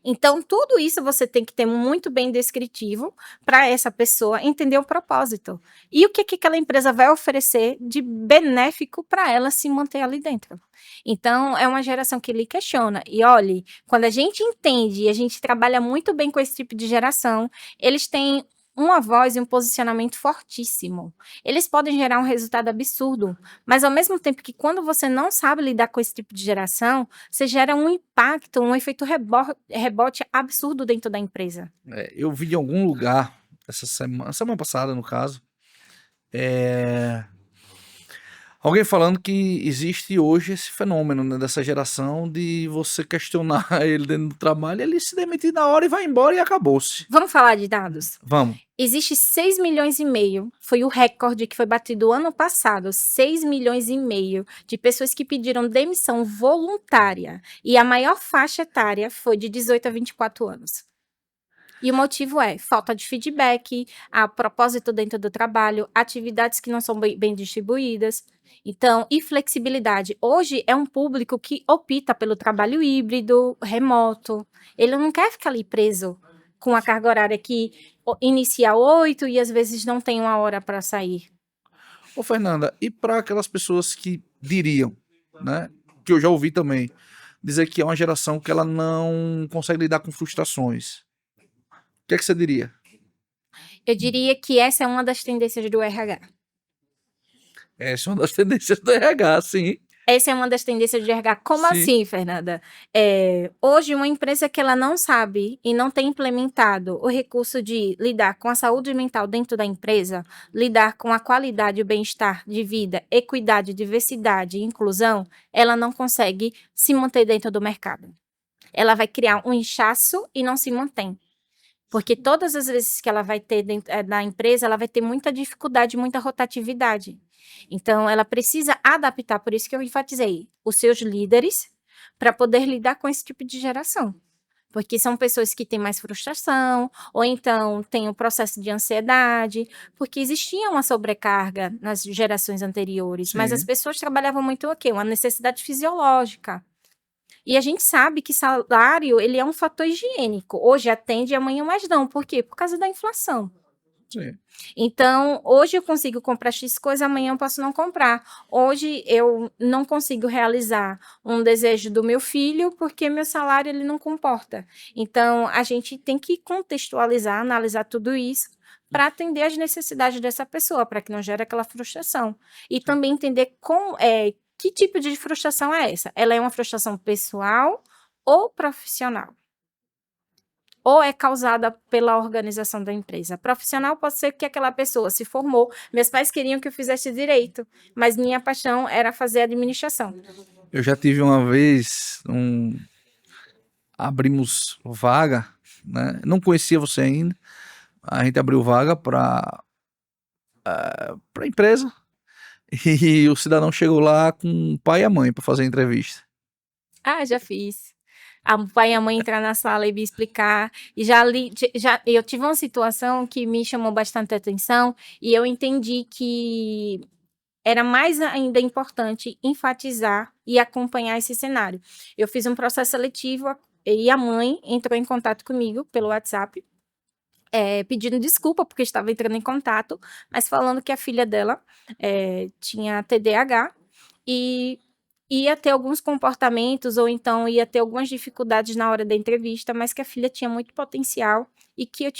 Então, tudo isso você tem que ter muito bem descritivo para essa pessoa entender o propósito. E o que aquela empresa vai oferecer de benéfico para ela se manter ali dentro. Então, é uma geração que lhe questiona. E olhe, quando a gente entende e a gente trabalha muito bem com esse tipo de geração, eles têm uma voz e um posicionamento fortíssimo. Eles podem gerar um resultado absurdo, mas ao mesmo tempo que quando você não sabe lidar com esse tipo de geração, você gera um impacto, um efeito rebote absurdo dentro da empresa. Eu vi em algum lugar, semana passada no caso, Alguém falando que existe hoje esse fenômeno, né, dessa geração de você questionar ele dentro do trabalho, ele se demitir na hora e vai embora e acabou-se. Vamos falar de dados? Vamos. Existe 6,5 milhões, foi o recorde que foi batido ano passado, 6,5 milhões de pessoas que pediram demissão voluntária. E a maior faixa etária foi de 18 a 24 anos. E o motivo é falta de feedback, a propósito dentro do trabalho, atividades que não são bem distribuídas. Então, e flexibilidade. Hoje é um público que opta pelo trabalho híbrido, remoto. Ele não quer ficar ali preso com a carga horária que inicia 8 e às vezes não tem uma hora para sair. Ô, Fernanda, e para aquelas pessoas que diriam, né, que eu já ouvi também, dizer que é uma geração que ela não consegue lidar com frustrações. O que é que você diria? Eu diria que essa é uma das tendências do RH. Essa é uma das tendências do RH, sim. Essa é uma das tendências de RH. Como Sim. assim, Fernanda? Hoje, uma empresa que ela não sabe e não tem implementado o recurso de lidar com a saúde mental dentro da empresa, lidar com a qualidade e o bem-estar de vida, equidade, diversidade e inclusão, ela não consegue se manter dentro do mercado. Ela vai criar um inchaço e não se mantém. Porque todas as vezes que ela vai ter dentro da empresa, ela vai ter muita dificuldade, muita rotatividade. Então, ela precisa adaptar, por isso que eu enfatizei, os seus líderes para poder lidar com esse tipo de geração. Porque são pessoas que têm mais frustração, ou então têm um processo de ansiedade, porque existia uma sobrecarga nas gerações anteriores, mas as Sim. pessoas trabalhavam muito o quê? Uma necessidade fisiológica. E a gente sabe que salário, ele é um fator higiênico. Hoje atende, amanhã mais não. Por quê? Por causa da inflação. Sim. Então, hoje eu consigo comprar X coisa, amanhã eu posso não comprar. Hoje eu não consigo realizar um desejo do meu filho porque meu salário ele não comporta. Então, a gente tem que contextualizar, analisar tudo isso para atender as necessidades dessa pessoa, para que não gere aquela frustração. E também entender que tipo de frustração é essa? Ela é uma frustração pessoal ou profissional? Ou é causada pela organização da empresa? Profissional pode ser que aquela pessoa se formou, meus pais queriam que eu fizesse direito, mas minha paixão era fazer administração. Eu já tive uma vez, abrimos vaga, né? Não conhecia você ainda. A gente abriu vaga para empresa e o cidadão chegou lá com o pai e a mãe para fazer a entrevista. Ah, já fiz. O pai e a mãe entrar na sala e me explicar. E eu tive uma situação que me chamou bastante atenção e eu entendi que era mais ainda importante enfatizar e acompanhar esse cenário. Eu fiz um processo seletivo e a mãe entrou em contato comigo pelo WhatsApp, pedindo desculpa porque estava entrando em contato, mas falando que a filha dela tinha TDAH e ia ter alguns comportamentos ou então ia ter algumas dificuldades na hora da entrevista, mas que a filha tinha muito potencial e que eu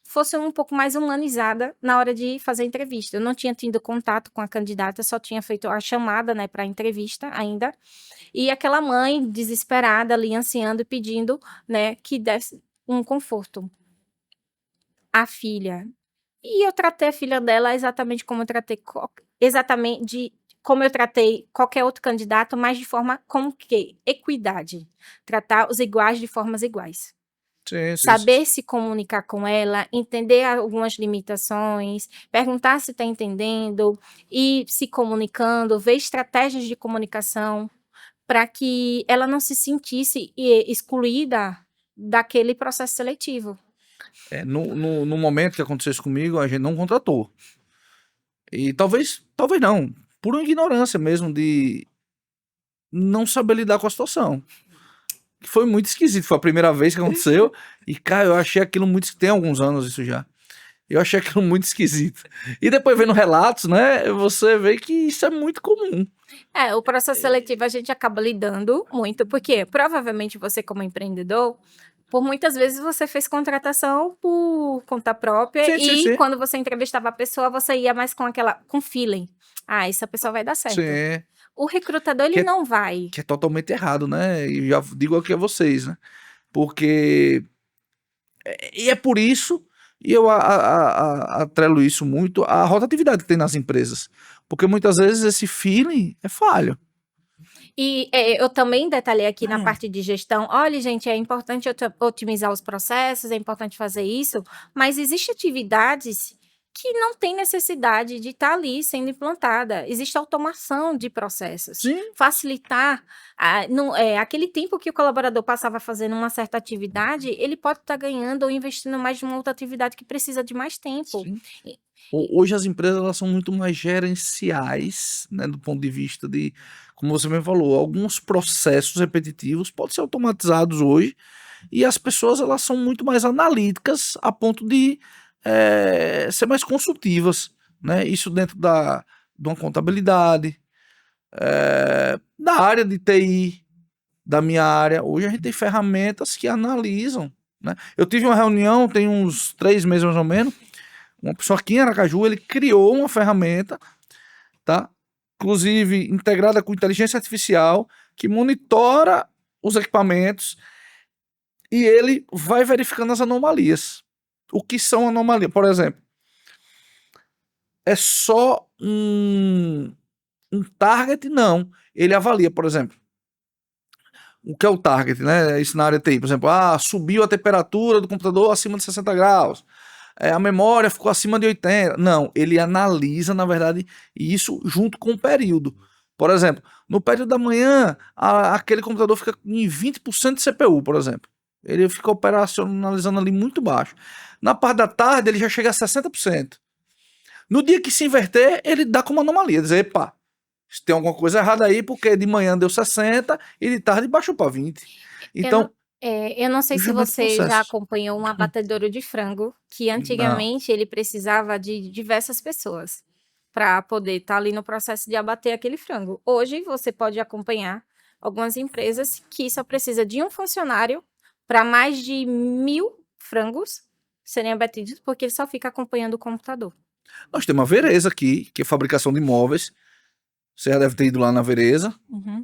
fosse um pouco mais humanizada na hora de fazer a entrevista. Eu não tinha tido contato com a candidata, só tinha feito a chamada, né, para a entrevista ainda. E aquela mãe desesperada ali, ansiando e pedindo, né, que desse um conforto à filha. E eu tratei a filha dela exatamente como eu tratei como eu tratei qualquer outro candidato, mas de forma como que? Equidade. Tratar os iguais de formas iguais. Sim, sim, Saber se comunicar com ela, entender algumas limitações, perguntar se está entendendo, ir se comunicando, ver estratégias de comunicação para que ela não se sentisse excluída daquele processo seletivo. No momento que aconteceu isso comigo, a gente não contratou. E talvez não, por uma ignorância mesmo de não saber lidar com a situação. Foi muito esquisito, foi a primeira vez que aconteceu. E, cara, eu achei aquilo muito... Tem alguns anos isso já. Eu achei aquilo muito esquisito. E depois vendo relatos, né, você vê que isso é muito comum. O processo seletivo a gente acaba lidando muito, porque provavelmente você como empreendedor, por muitas vezes você fez contratação por conta própria Sim. Quando você entrevistava a pessoa, você ia mais com feeling. Ah, essa pessoa vai dar certo. Sim. O recrutador, ele não vai. Que é totalmente errado, né? E já digo aqui a vocês, né? Porque... E é por isso E eu atrelo isso muito à rotatividade que tem nas empresas. Porque muitas vezes esse feeling é falho. E eu também detalhei aqui na parte de gestão. Olha, gente, é importante otimizar os processos, é importante fazer isso, mas existem atividades que não tem necessidade de estar ali sendo implantada. Existe automação de processos. Sim. Facilitar aquele tempo que o colaborador passava fazendo uma certa atividade, ele pode estar ganhando ou investindo mais de uma outra atividade que precisa de mais tempo. Sim. Hoje as empresas elas são muito mais gerenciais, né, do ponto de vista de, como você mesmo falou, alguns processos repetitivos podem ser automatizados hoje e as pessoas elas são muito mais analíticas a ponto de ser mais consultivas, né? Isso dentro de uma contabilidade, da área de TI, da minha área. Hoje a gente tem ferramentas que analisam, né? Eu tive uma reunião tem uns 3 meses mais ou menos. Uma pessoa aqui em Aracaju, ele criou uma ferramenta, tá? Inclusive integrada com inteligência artificial, que monitora os equipamentos e ele vai verificando as anomalias. O que são anomalias? Por exemplo, é só um target? Não. Ele avalia, por exemplo, o que é o target, né? Isso na área TI, por exemplo, subiu a temperatura do computador acima de 60 graus. A memória ficou acima de 80. Não, ele analisa, na verdade, isso junto com o período. Por exemplo, no período da manhã, aquele computador fica em 20% de CPU, por exemplo. Ele fica operacionalizando ali muito baixo. Na parte da tarde, ele já chega a 60%. No dia que se inverter, ele dá como anomalia. Dizer, epa, tem alguma coisa errada aí, porque de manhã deu 60 e de tarde baixou para 20. Então... eu não sei se você já acompanhou um abatedouro de frango, que antigamente ele precisava de diversas pessoas para poder estar ali no processo de abater aquele frango. Hoje você pode acompanhar algumas empresas que só precisa de um funcionário para mais de 1.000 frangos serem abatidos, porque ele só fica acompanhando o computador. Nós temos uma Vereza aqui, que é fabricação de móveis. Você já deve ter ido lá na Vereza. Uhum.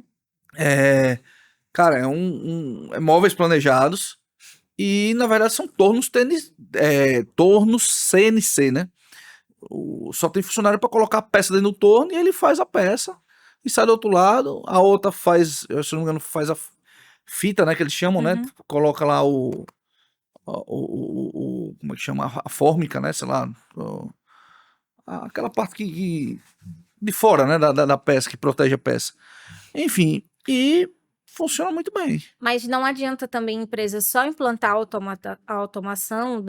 Cara, é móveis planejados e, na verdade, são tornos CNC, né? Só tem funcionário para colocar a peça dentro do torno e ele faz a peça e sai do outro lado. A outra faz, se não me engano, faz a fita, né? Que eles chamam, né? Coloca lá como é que chama? A fórmica, né? Sei lá. Aquela parte que de fora, né? Da peça, que protege a peça. Enfim, e funciona muito bem. Mas não adianta também a empresa só implantar a automação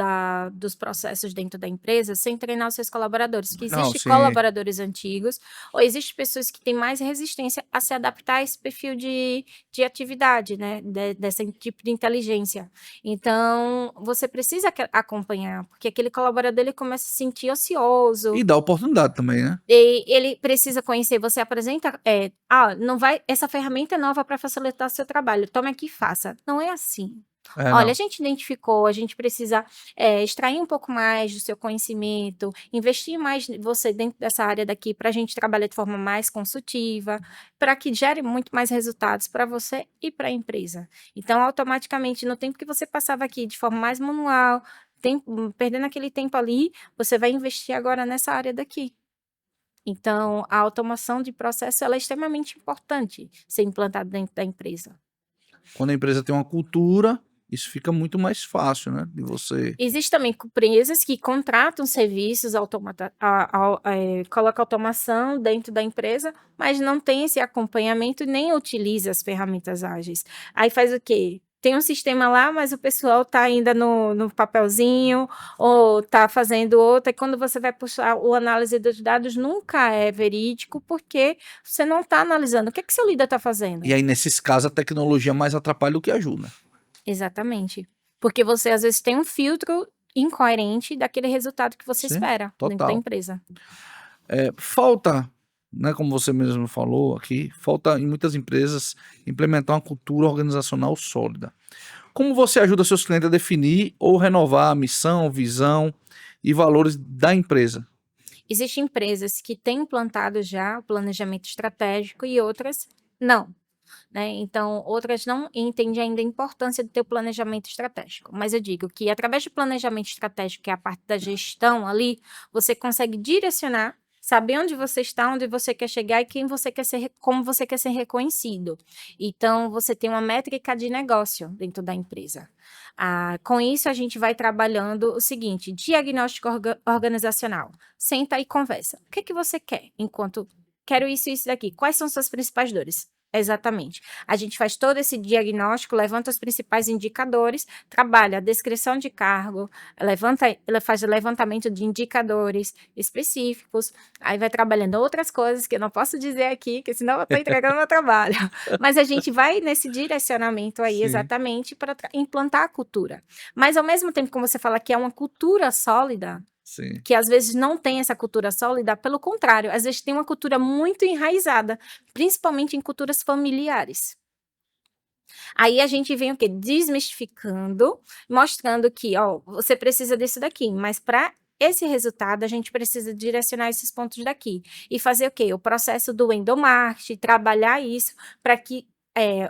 dos processos dentro da empresa sem treinar os seus colaboradores. Porque existem colaboradores antigos ou existem pessoas que têm mais resistência a se adaptar a esse perfil de atividade, né? Desse tipo de inteligência. Então, você precisa acompanhar, porque aquele colaborador ele começa a se sentir ocioso. E dá oportunidade também, né? E ele precisa conhecer, você apresenta, não vai, essa ferramenta é nova para facilitar o seu trabalho, tome aqui e faça. Não é assim. Olha, a gente identificou, a gente precisa extrair um pouco mais do seu conhecimento, investir mais você dentro dessa área daqui para a gente trabalhar de forma mais consultiva, para que gere muito mais resultados para você e para a empresa. Então, automaticamente, no tempo que você passava aqui de forma mais manual, perdendo aquele tempo ali, você vai investir agora nessa área daqui. Então, a automação de processo ela é extremamente importante ser implantada dentro da empresa. Quando a empresa tem uma cultura, isso fica muito mais fácil, né? De você... Existem também empresas que contratam serviços, colocam automação dentro da empresa, mas não tem esse acompanhamento e nem utiliza as ferramentas ágeis. Aí faz o quê? Tem um sistema lá, mas o pessoal está ainda no papelzinho ou está fazendo outra. E quando você vai puxar o análise dos dados, nunca é verídico, porque você não está analisando. O que é que seu líder está fazendo? E aí, nesses casos, a tecnologia mais atrapalha do que ajuda. Exatamente. Porque você, às vezes, tem um filtro incoerente daquele resultado que você espera dentro da empresa. Falta... Né, como você mesmo falou aqui, falta em muitas empresas implementar uma cultura organizacional sólida. Como você ajuda seus clientes a definir ou renovar a missão, visão e valores da empresa? Existem empresas que têm implantado já o planejamento estratégico e outras não. né? Então, outras não entendem ainda a importância de ter o planejamento estratégico. Mas eu digo que através do planejamento estratégico, que é a parte da gestão ali, você consegue direcionar, saber onde você está, onde você quer chegar e quem você quer ser, como você quer ser reconhecido. Então, você tem uma métrica de negócio dentro da empresa. Com isso, a gente vai trabalhando o seguinte: diagnóstico organizacional. Senta e conversa. O que é que você quer enquanto quero isso e isso daqui? Quais são suas principais dores? Exatamente. A gente faz todo esse diagnóstico, levanta os principais indicadores, trabalha a descrição de cargo, ela faz o levantamento de indicadores específicos, aí vai trabalhando outras coisas que eu não posso dizer aqui, que senão eu estou entregando meu trabalho. Mas a gente vai nesse direcionamento aí Sim. exatamente para implantar a cultura. Mas ao mesmo tempo que você fala que é uma cultura sólida, Sim. que às vezes não tem essa cultura sólida, pelo contrário, às vezes tem uma cultura muito enraizada, principalmente em culturas familiares. Aí a gente vem o quê? Desmistificando, mostrando que, ó, você precisa disso daqui, mas para esse resultado a gente precisa direcionar esses pontos daqui e fazer o quê? O processo do endomarketing, trabalhar isso para que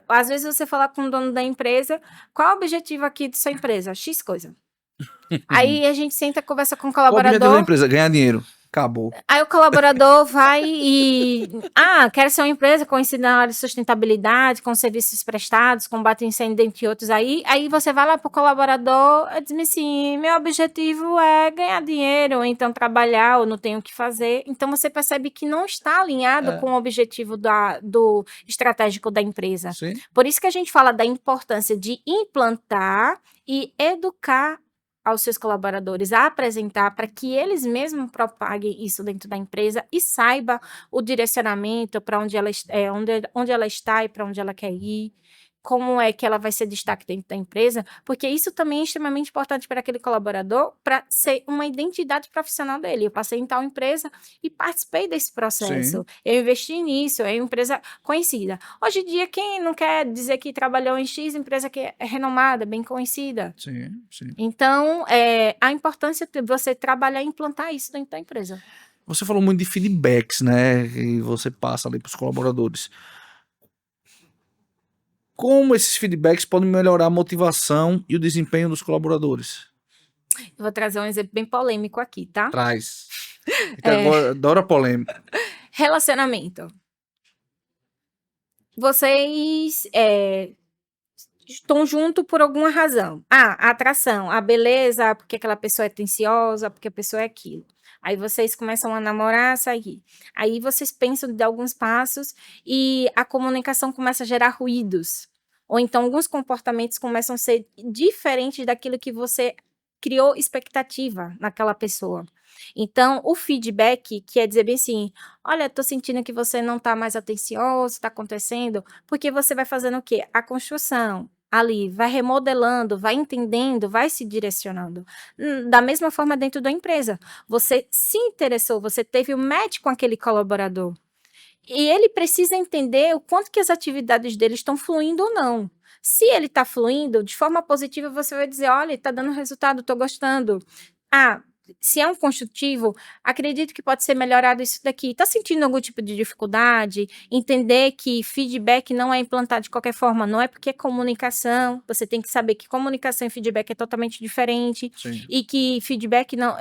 às vezes você falar com o dono da empresa, qual é o objetivo aqui de sua empresa? X coisa. Aí a gente senta, conversa com o Qual o objetivo da colaborador. empresa? Ganhar dinheiro. Acabou. Aí o colaborador vai e... quero ser uma empresa conhecida na área de sustentabilidade, com serviços prestados, combate a incêndio, dentre outros aí. Aí você vai lá pro colaborador e diz assim, meu objetivo é ganhar dinheiro, ou então trabalhar, ou não tenho o que fazer. Então você percebe que não está alinhado com o objetivo do estratégico da empresa. Sim. Por isso que a gente fala da importância de implantar e educar aos seus colaboradores, a apresentar para que eles mesmos propaguem isso dentro da empresa e saiba o direcionamento para onde ela está e para onde ela quer ir, como é que ela vai ser destaque dentro da empresa, porque isso também é extremamente importante para aquele colaborador, para ser uma identidade profissional dele. Eu passei em tal empresa e participei desse processo. Sim. Eu investi nisso, é uma empresa conhecida. Hoje em dia, quem não quer dizer que trabalhou em X empresa que é renomada, bem conhecida? Sim, sim. Então, a importância de você trabalhar e implantar isso dentro da empresa. Você falou muito de feedbacks, né? E você passa ali para os colaboradores. Como esses feedbacks podem melhorar a motivação e o desempenho dos colaboradores? Eu vou trazer um exemplo bem polêmico aqui, tá? Traz. Que agora adora polêmica. Relacionamento. Vocês estão juntos por alguma razão. A atração, a beleza, porque aquela pessoa é atenciosa, porque a pessoa é aquilo. Aí vocês começam a namorar, a sair. Aí vocês pensam de alguns passos e a comunicação começa a gerar ruídos. Ou então alguns comportamentos começam a ser diferentes daquilo que você criou expectativa naquela pessoa. Então, o feedback, que é dizer bem assim, olha, tô sentindo que você não tá mais atencioso, tá acontecendo, porque você vai fazendo o quê? A construção ali, vai remodelando, vai entendendo, vai se direcionando. Da mesma forma dentro da empresa, você se interessou, você teve o match com aquele colaborador. E ele precisa entender o quanto que as atividades dele estão fluindo ou não. Se ele está fluindo, de forma positiva, você vai dizer, olha, está dando resultado, estou gostando. Se é um construtivo, acredito que pode ser melhorado isso daqui. Está sentindo algum tipo de dificuldade? Entender que feedback não é implantado de qualquer forma, não é porque é comunicação. Você tem que saber que comunicação e feedback é totalmente diferente. Sim. E que feedback não,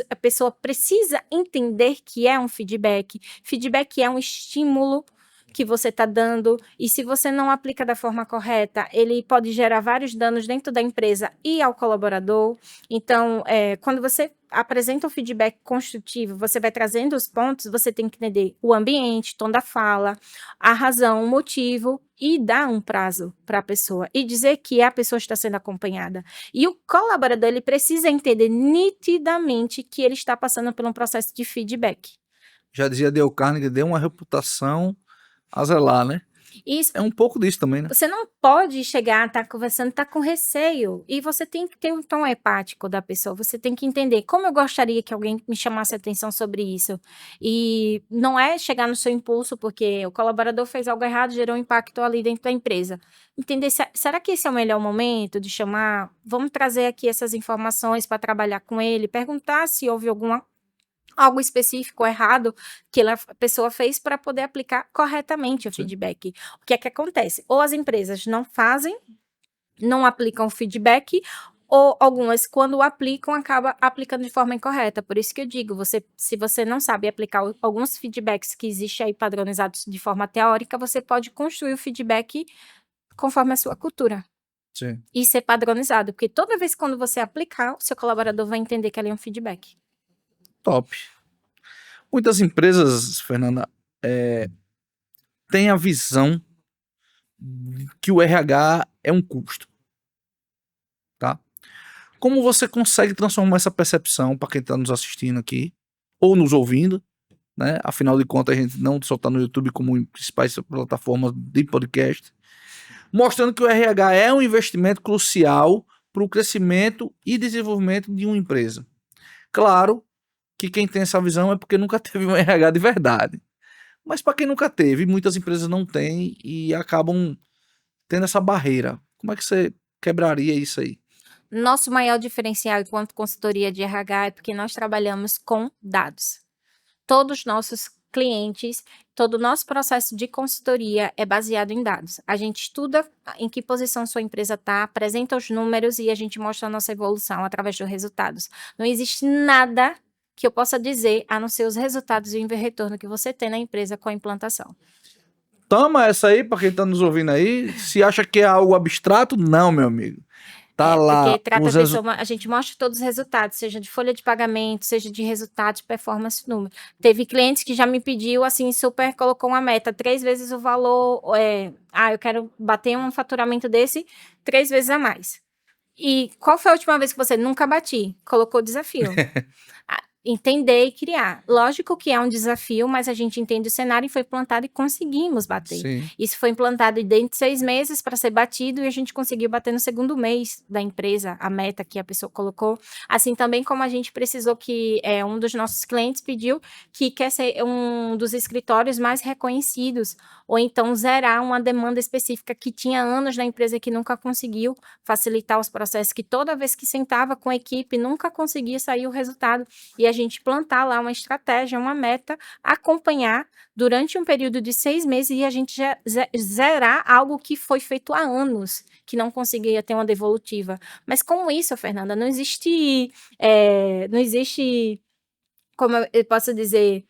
a pessoa precisa entender que é um feedback. Feedback é um estímulo que você está dando, e se você não aplica da forma correta, ele pode gerar vários danos dentro da empresa e ao colaborador. Então, quando você apresenta um feedback construtivo, você vai trazendo os pontos, você tem que entender o ambiente, tom da fala, a razão, o motivo, e dar um prazo para a pessoa, e dizer que a pessoa está sendo acompanhada. E o colaborador, ele precisa entender nitidamente que ele está passando por um processo de feedback. Já dizia Dale Carnegie, deu uma reputação a zelar, né? Isso, é um pouco disso também, né? Você não pode chegar, tá conversando, tá com receio. E você tem que ter um tom empático da pessoa. Você tem que entender como eu gostaria que alguém me chamasse atenção sobre isso. E não é chegar no seu impulso, porque o colaborador fez algo errado, gerou um impacto ali dentro da empresa. Entender, será que esse é o melhor momento de chamar? Vamos trazer aqui essas informações para trabalhar com ele, perguntar se houve alguma algo específico errado que a pessoa fez para poder aplicar corretamente o feedback. O que é que acontece? Ou as empresas não fazem, não aplicam o feedback, ou algumas, quando aplicam, acaba aplicando de forma incorreta. Por isso que eu digo, se você não sabe aplicar alguns feedbacks que existem aí padronizados de forma teórica, você pode construir o feedback conforme a sua cultura. Sim. E ser padronizado, porque toda vez que quando você aplicar, o seu colaborador vai entender que ali é um feedback. Top. Muitas empresas, Fernanda, têm a visão que o RH é um custo. Tá? Como você consegue transformar essa percepção para quem está nos assistindo aqui, ou nos ouvindo, né? Afinal de contas, a gente não só está no YouTube como em principais plataformas de podcast, mostrando que o RH é um investimento crucial para o crescimento e desenvolvimento de uma empresa. Claro que quem tem essa visão é porque nunca teve um RH de verdade. Mas para quem nunca teve, muitas empresas não têm e acabam tendo essa barreira. Como é que você quebraria isso aí? Nosso maior diferencial enquanto consultoria de RH é porque nós trabalhamos com dados. Todos os nossos clientes, todo o nosso processo de consultoria é baseado em dados. A gente estuda em que posição sua empresa está, apresenta os números e a gente mostra a nossa evolução através dos resultados. Não existe nada que eu possa dizer a não ser os resultados e o retorno que você tem na empresa com a implantação. Toma essa aí para quem está nos ouvindo aí. Se acha que é algo abstrato, não, meu amigo. Tá lá. Porque a gente mostra todos os resultados, seja de folha de pagamento, seja de resultados, performance, número. Teve clientes que já me pediu, assim, super, colocou uma meta, 3 vezes o valor, eu quero bater um faturamento desse 3 vezes a mais. E qual foi a última vez que você nunca bati? Colocou desafio. Entender e criar. Lógico que é um desafio, mas a gente entende o cenário e foi implantado e conseguimos bater. Sim. Isso foi implantado dentro de 6 meses para ser batido e a gente conseguiu bater no segundo mês da empresa, a meta que a pessoa colocou. Assim também como a gente precisou que um dos nossos clientes pediu que quer ser um dos escritórios mais reconhecidos ou então zerar uma demanda específica que tinha anos na empresa que nunca conseguiu facilitar os processos, que toda vez que sentava com a equipe nunca conseguia sair o resultado. E a gente plantar lá uma estratégia, uma meta, acompanhar durante um período de 6 meses e a gente zerar algo que foi feito há anos, que não conseguia ter uma devolutiva. Mas como isso, Fernanda, não existe, como eu posso dizer,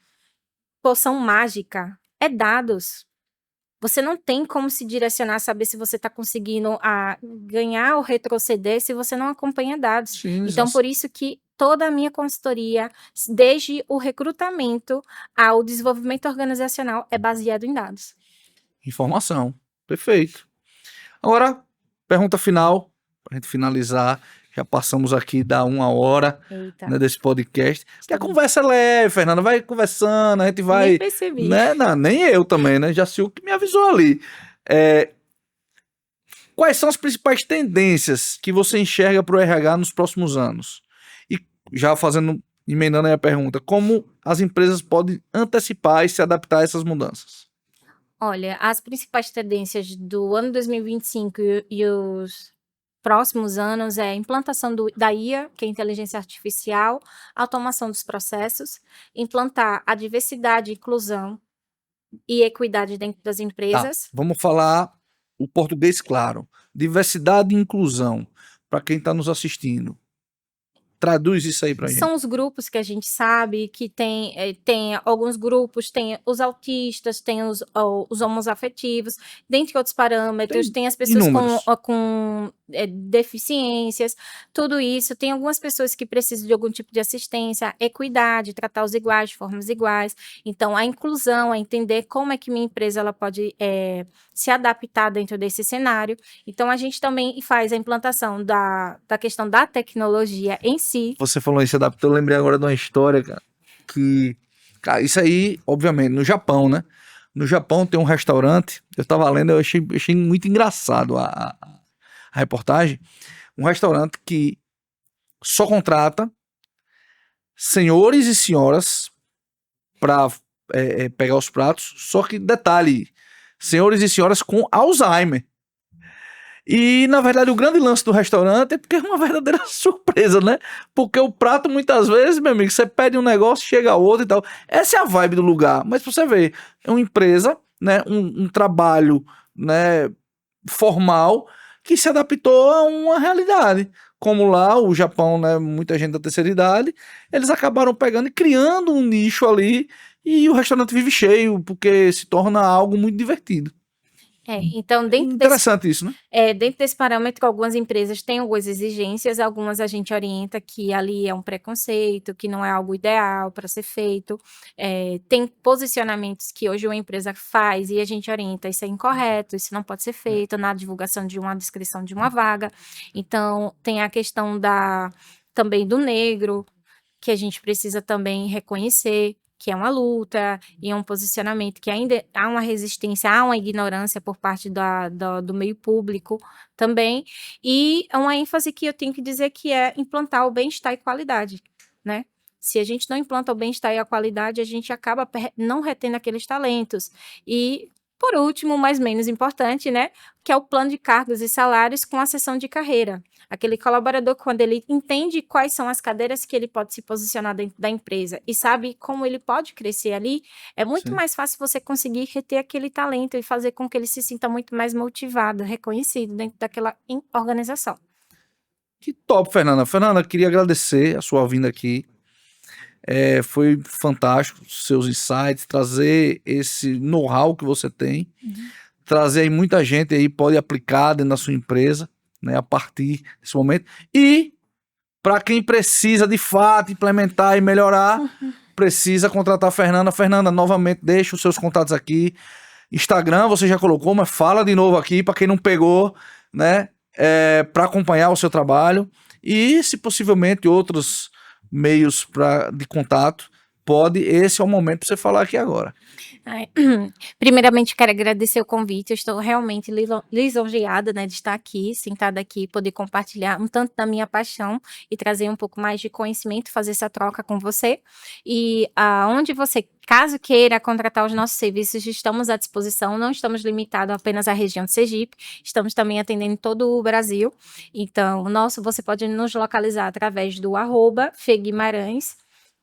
poção mágica. É dados. Você não tem como se direcionar, saber se você está conseguindo ganhar ou retroceder se você não acompanha dados. Sim, então, por isso que toda a minha consultoria, desde o recrutamento ao desenvolvimento organizacional, é baseado em dados. Informação. Perfeito. Agora, pergunta final, para a gente finalizar. Já passamos aqui da 1 hora, né, desse podcast. Que a conversa é leve, Fernanda. Vai conversando, a gente vai... Nem percebi. Né? Não, nem eu também, né? Já sei o que me avisou ali. Quais são as principais tendências que você enxerga para o RH nos próximos anos? E já emendando aí a pergunta, como as empresas podem antecipar e se adaptar a essas mudanças? Olha, as principais tendências do ano 2025 e os próximos anos é a implantação da IA, que é a inteligência artificial, automação dos processos, implantar a diversidade, inclusão e equidade dentro das empresas. Vamos falar o português claro. Diversidade e inclusão, para quem está nos assistindo. Traduz isso aí pra gente. São os grupos que a gente sabe que tem alguns grupos, tem os autistas, tem os homoafetivos, dentre outros parâmetros, tem as pessoas com deficiências, tudo isso. Tem algumas pessoas que precisam de algum tipo de assistência, equidade, tratar os iguais de formas iguais. Então, a inclusão é entender como é que minha empresa ela pode se adaptar dentro desse cenário. Então, a gente também faz a implantação da questão da tecnologia em si. Você falou isso, adaptou, eu lembrei agora de uma história, cara, que... Cara, isso aí, obviamente, no Japão, né? No Japão tem um restaurante, eu tava lendo, eu achei muito engraçado a reportagem. Um restaurante que só contrata senhores e senhoras para pegar os pratos, só que, detalhe, senhores e senhoras com Alzheimer. E, na verdade, o grande lance do restaurante é porque é uma verdadeira surpresa, né? Porque o prato, muitas vezes, meu amigo, você pede um negócio, chega outro e tal. Essa é a vibe do lugar. Mas pra você ver, é uma empresa, né? Um trabalho, né? Formal que se adaptou a uma realidade. Como lá, o Japão, né? Muita gente da terceira idade, eles acabaram pegando e criando um nicho ali e o restaurante vive cheio porque se torna algo muito divertido. Então, Interessante isso, né? dentro desse parâmetro, algumas empresas têm algumas exigências, algumas a gente orienta que ali é um preconceito, que não é algo ideal para ser feito. Tem posicionamentos que hoje uma empresa faz e a gente orienta, isso é incorreto, isso não pode ser feito na divulgação de uma descrição de uma vaga. Então, tem a questão também do negro, que a gente precisa também reconhecer, que é uma luta e é um posicionamento que ainda há uma resistência, há uma ignorância por parte do meio público também, e é uma ênfase que eu tenho que dizer que é implantar o bem-estar e qualidade, né? Se a gente não implanta o bem-estar e a qualidade, a gente acaba não retendo aqueles talentos. E, por último, mas menos importante, né? Que é o plano de cargos e salários com ascensão de carreira. Aquele colaborador, quando ele entende quais são as cadeiras que ele pode se posicionar dentro da empresa e sabe como ele pode crescer ali, é muito mais fácil você conseguir reter aquele talento e fazer com que ele se sinta muito mais motivado, reconhecido dentro daquela organização. Que top, Fernanda. Fernanda, queria agradecer a sua vinda aqui. Foi fantástico, seus insights, trazer esse know-how que você tem, trazer aí muita gente aí pode aplicar dentro da sua empresa, né, a partir desse momento. E para quem precisa de fato implementar e melhorar, precisa contratar a Fernanda. Fernanda, novamente, deixa os seus contatos aqui. Instagram você já colocou, mas fala de novo aqui para quem não pegou, né, para acompanhar o seu trabalho. E, se possivelmente, outros meios de contato, esse é o momento para você falar aqui agora. Primeiramente, quero agradecer o convite. Eu estou realmente lisonjeada, né, de estar aqui, sentada aqui, poder compartilhar um tanto da minha paixão e trazer um pouco mais de conhecimento, fazer essa troca com você. E onde você, caso queira contratar os nossos serviços, estamos à disposição. Não estamos limitados apenas à região de Sergipe, estamos também atendendo todo o Brasil. Então, você pode nos localizar através do @FeGuimarães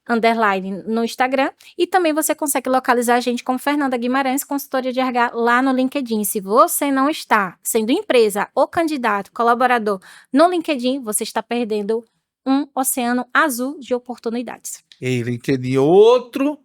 _ no Instagram, e também você consegue localizar a gente com Fernanda Guimarães, consultoria de RH, lá no LinkedIn. Se você não está sendo empresa ou candidato, colaborador no LinkedIn, você está perdendo um oceano azul de oportunidades. E LinkedIn, outro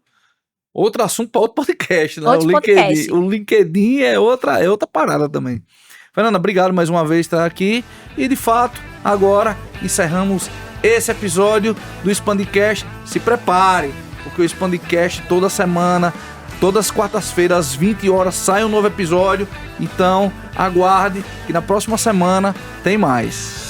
assunto para outro podcast, né? Podcast. O LinkedIn é outra parada também. Fernanda, obrigado mais uma vez por estar aqui. E, de fato, agora encerramos esse episódio do Expandicast. Se prepare, porque o Expandicast toda semana, todas as quartas-feiras, às 20 horas, sai um novo episódio. Então, aguarde que na próxima semana tem mais.